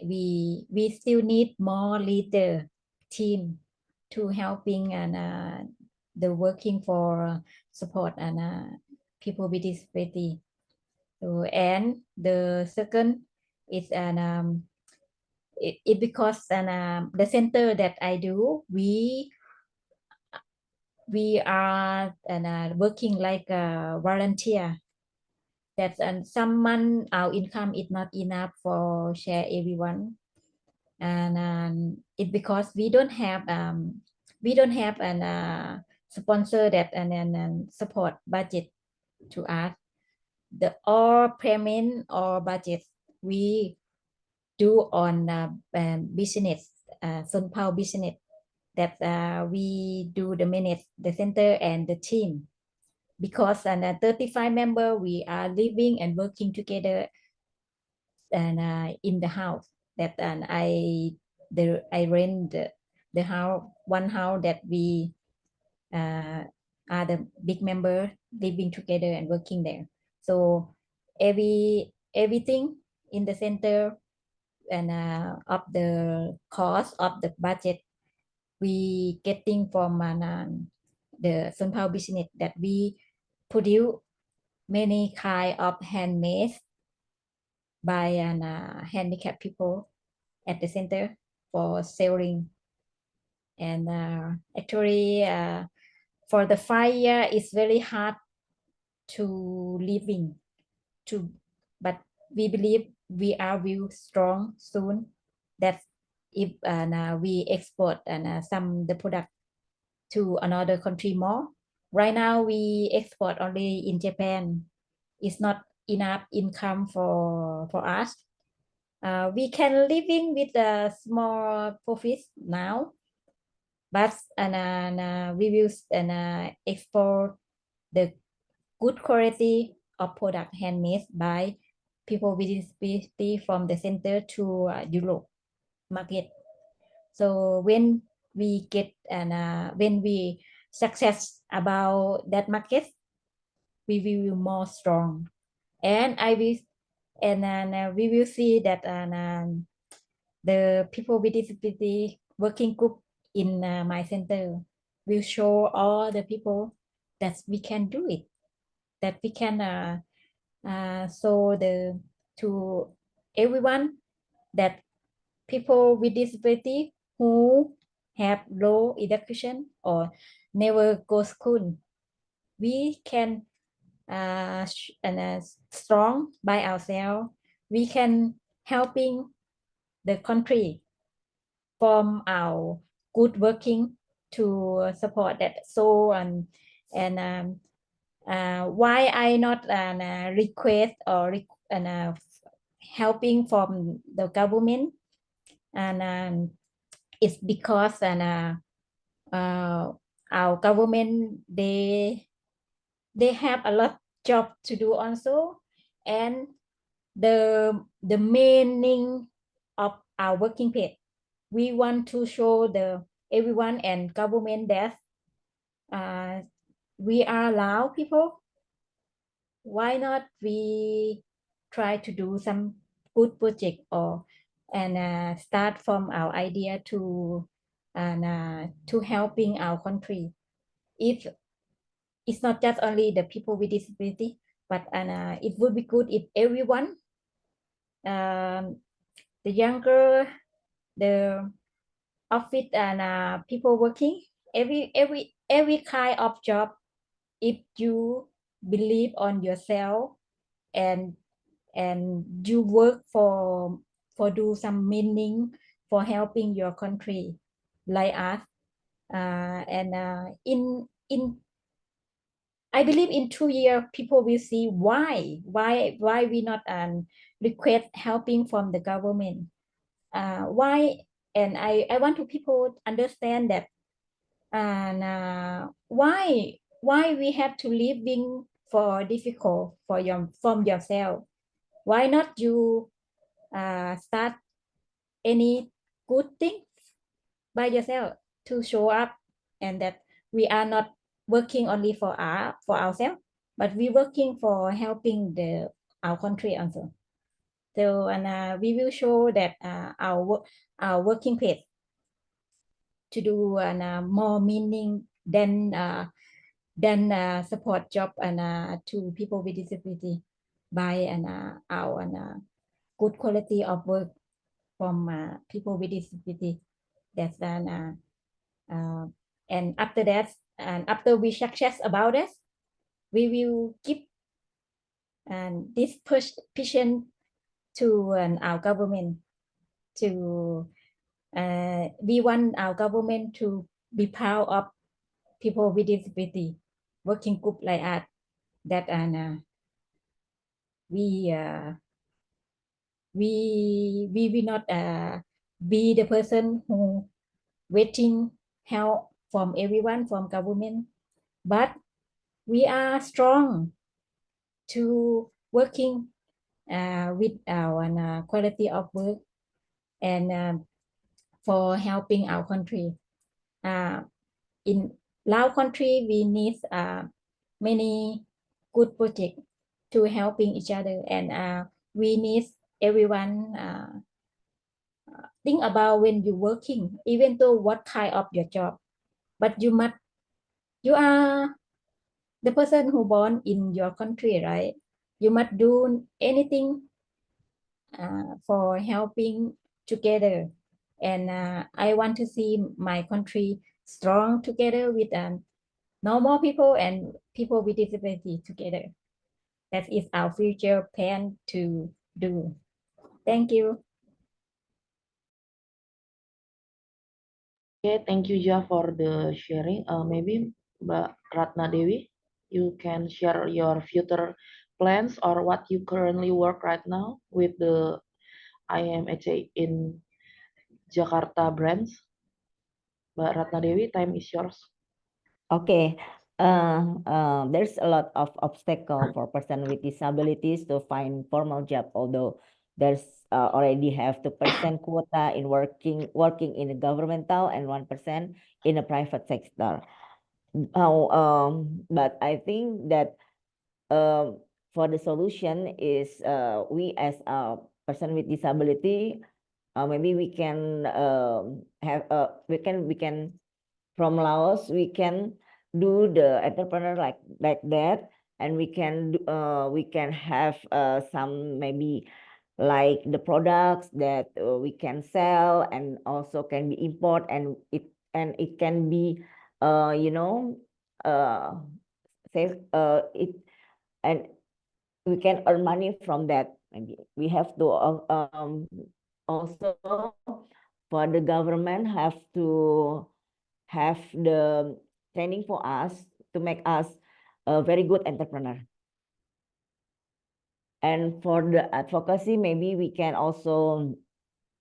Speaker 4: we still need more leader team to helping the working for support people with disability. So, and the second is it because the center that I do we are working like a volunteer. That some month our income is not enough for share everyone, and it because we don't have an sponsor that and support budget to us. The all payment or budget we do on business, Son Pao business, that we do the manage the center and the team, because 35 members we are living and working together and in the house that I rent the house, one house that we are the big member living together and working there. So everything in the center and of the cost of the budget we getting from the Son Pao business, that we produce many kind of handmade by handicapped people at the center for selling. And actually for the 5 years it's very hard to living to, but we believe we will strong soon, that if we export some the product to another country more. Right now we export only in Japan. It's not enough income for us. We can living with a small profit now, but we will export the good quality of product handmade by people with disability from the center to Europe market. So when we get when we success about that market, we will be more strong, and I will we will see that the people with disability working group in my center will show all the people that we can do it, that we can show to everyone that people with disability who have low education or never go school, we can strong by ourselves. We can helping the country from our good working to support that. So why I not request or helping from the government, and it's because our government they have a lot job to do also, and the meaning of our working page, we want to show the everyone and government that we are allow people. Why not we try to do some good project or start from our idea to helping our country. If it's not just only the people with disability, but it would be good if everyone, the younger, the office and people working, every kind of job, if you believe on yourself and you work for do some meaning for helping your country like us, in I believe in 2 years people will see why we not request helping from the government, why, and I want to people understand that, and why we have to living for difficult for from yourself. Why not you start any good thing by yourself to show up, and that we are not working only for ourselves, but we working for helping our country also. So we will show that our working place to do more meaning than support job to people with disability by our good quality of work from people with disability. That's and after that, and after we success about it, we will give this push to our government to we want our government to be proud of people with disability working group like us, that we will not be the person who waiting help from everyone from government, but we are strong to working with our quality of work and for helping our country. In Lao country, we need many good projects to helping each other, and we need everyone think about when you're working, even though what kind of your job, but you are the person who born in your country, right? You must do anything for helping together, and I want to see my country strong together with normal people and people with disability together. That is our future plan to do. Thank you.
Speaker 2: Okay, thank you, Ja, for the sharing. Maybe Mbak Ratna Dewi, you can share your future plans or what you currently work right now with the IMHA in Jakarta branch. Mbak Ratna Dewi, time is yours.
Speaker 3: Okay. There's a lot of obstacle for person with disabilities to find formal job, although there's already have 2% quota in working in the governmental and 1% in the private sector. But I think that for the solution is we as a person with disability, maybe we can have we can from Laos we can do the entrepreneur like that, and we can have some maybe like the products that we can sell and also can be import, and it can be say it, and we can earn money from that. Maybe we have to also for the government have to have the training for us to make us a very good entrepreneur. And for the advocacy, maybe we can also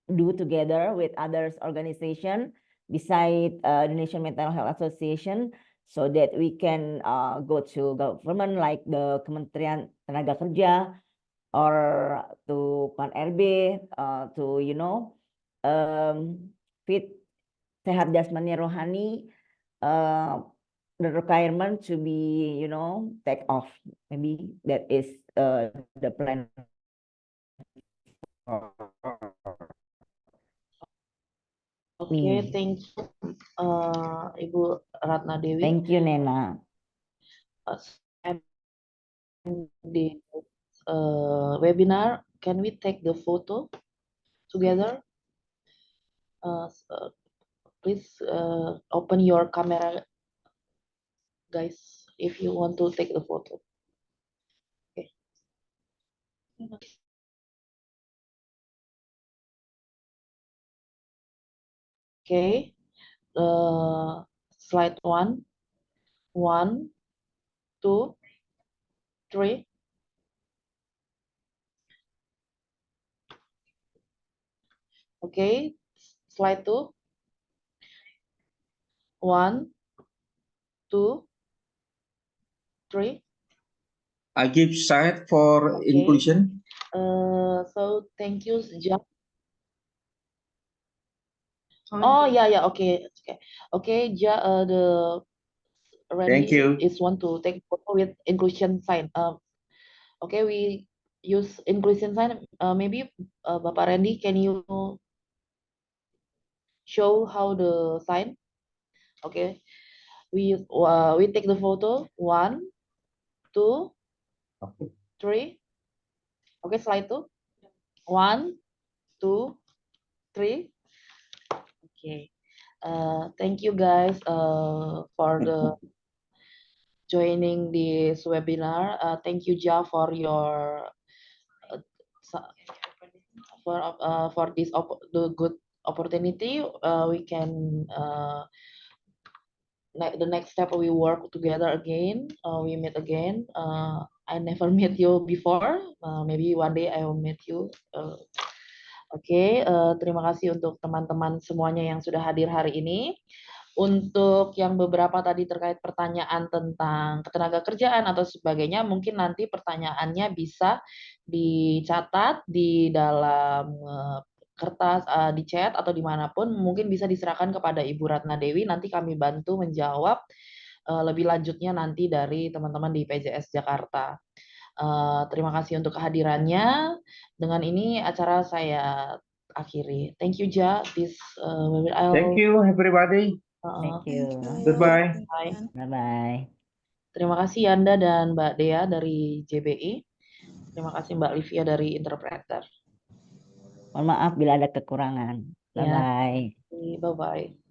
Speaker 3: do together with others organization beside the National Mental Health Association, so that we can go to government like the Kementerian Tenaga Kerja or to Pan-RB to fit sehat jasmani rohani, the requirement to be take off. Maybe that is the plan.
Speaker 2: Okay, thank you, Ibu Ratna Dewi.
Speaker 3: Thank you, Nena.
Speaker 2: this webinar, can we take the photo together? Please open your camera, guys, if you want to take the photo. Okay. Okay. Slide 1. 1, 2, 3. Okay. Slide 2. 1, 2, 3.
Speaker 13: I give side for
Speaker 2: Okay.
Speaker 13: inclusion.
Speaker 2: So thank you, Jack. Oh yeah, okay, okay, okay. The
Speaker 13: Thank
Speaker 2: Randy
Speaker 13: you.
Speaker 2: is want to take photo with inclusion sign. Okay, we use inclusion sign. Maybe Bapak Randy, can you show how the sign? Okay, we take the photo. 1, 2, 3. Okay, slide 2. 1, 2, 3. Okay. Thank you guys for the joining this webinar. Thank you, Ja, for your for this the good opportunity. We can the next step we work together again. We meet again. I never met you before. Maybe one day I will meet you. Oke, terima kasih untuk teman-teman semuanya yang sudah hadir hari ini. Untuk yang beberapa tadi terkait pertanyaan tentang ketenaga kerjaan atau sebagainya, mungkin nanti pertanyaannya bisa dicatat di dalam kertas, di chat atau dimanapun, mungkin bisa diserahkan kepada Ibu Ratna Dewi, nanti kami bantu menjawab lebih lanjutnya nanti dari teman-teman di PJS Jakarta. Terima kasih untuk kehadirannya. Dengan ini acara saya akhiri. Thank you, Ja.
Speaker 13: Thank you, everybody.
Speaker 3: Thank you.
Speaker 13: Goodbye.
Speaker 3: Bye-bye.
Speaker 2: Terima kasih Yanda dan Mbak Dea dari JBI. Terima kasih Mbak Livia dari Interpreter.
Speaker 3: Mohon maaf bila ada kekurangan.
Speaker 2: Ya.
Speaker 3: Bye-bye.
Speaker 2: Bye-bye.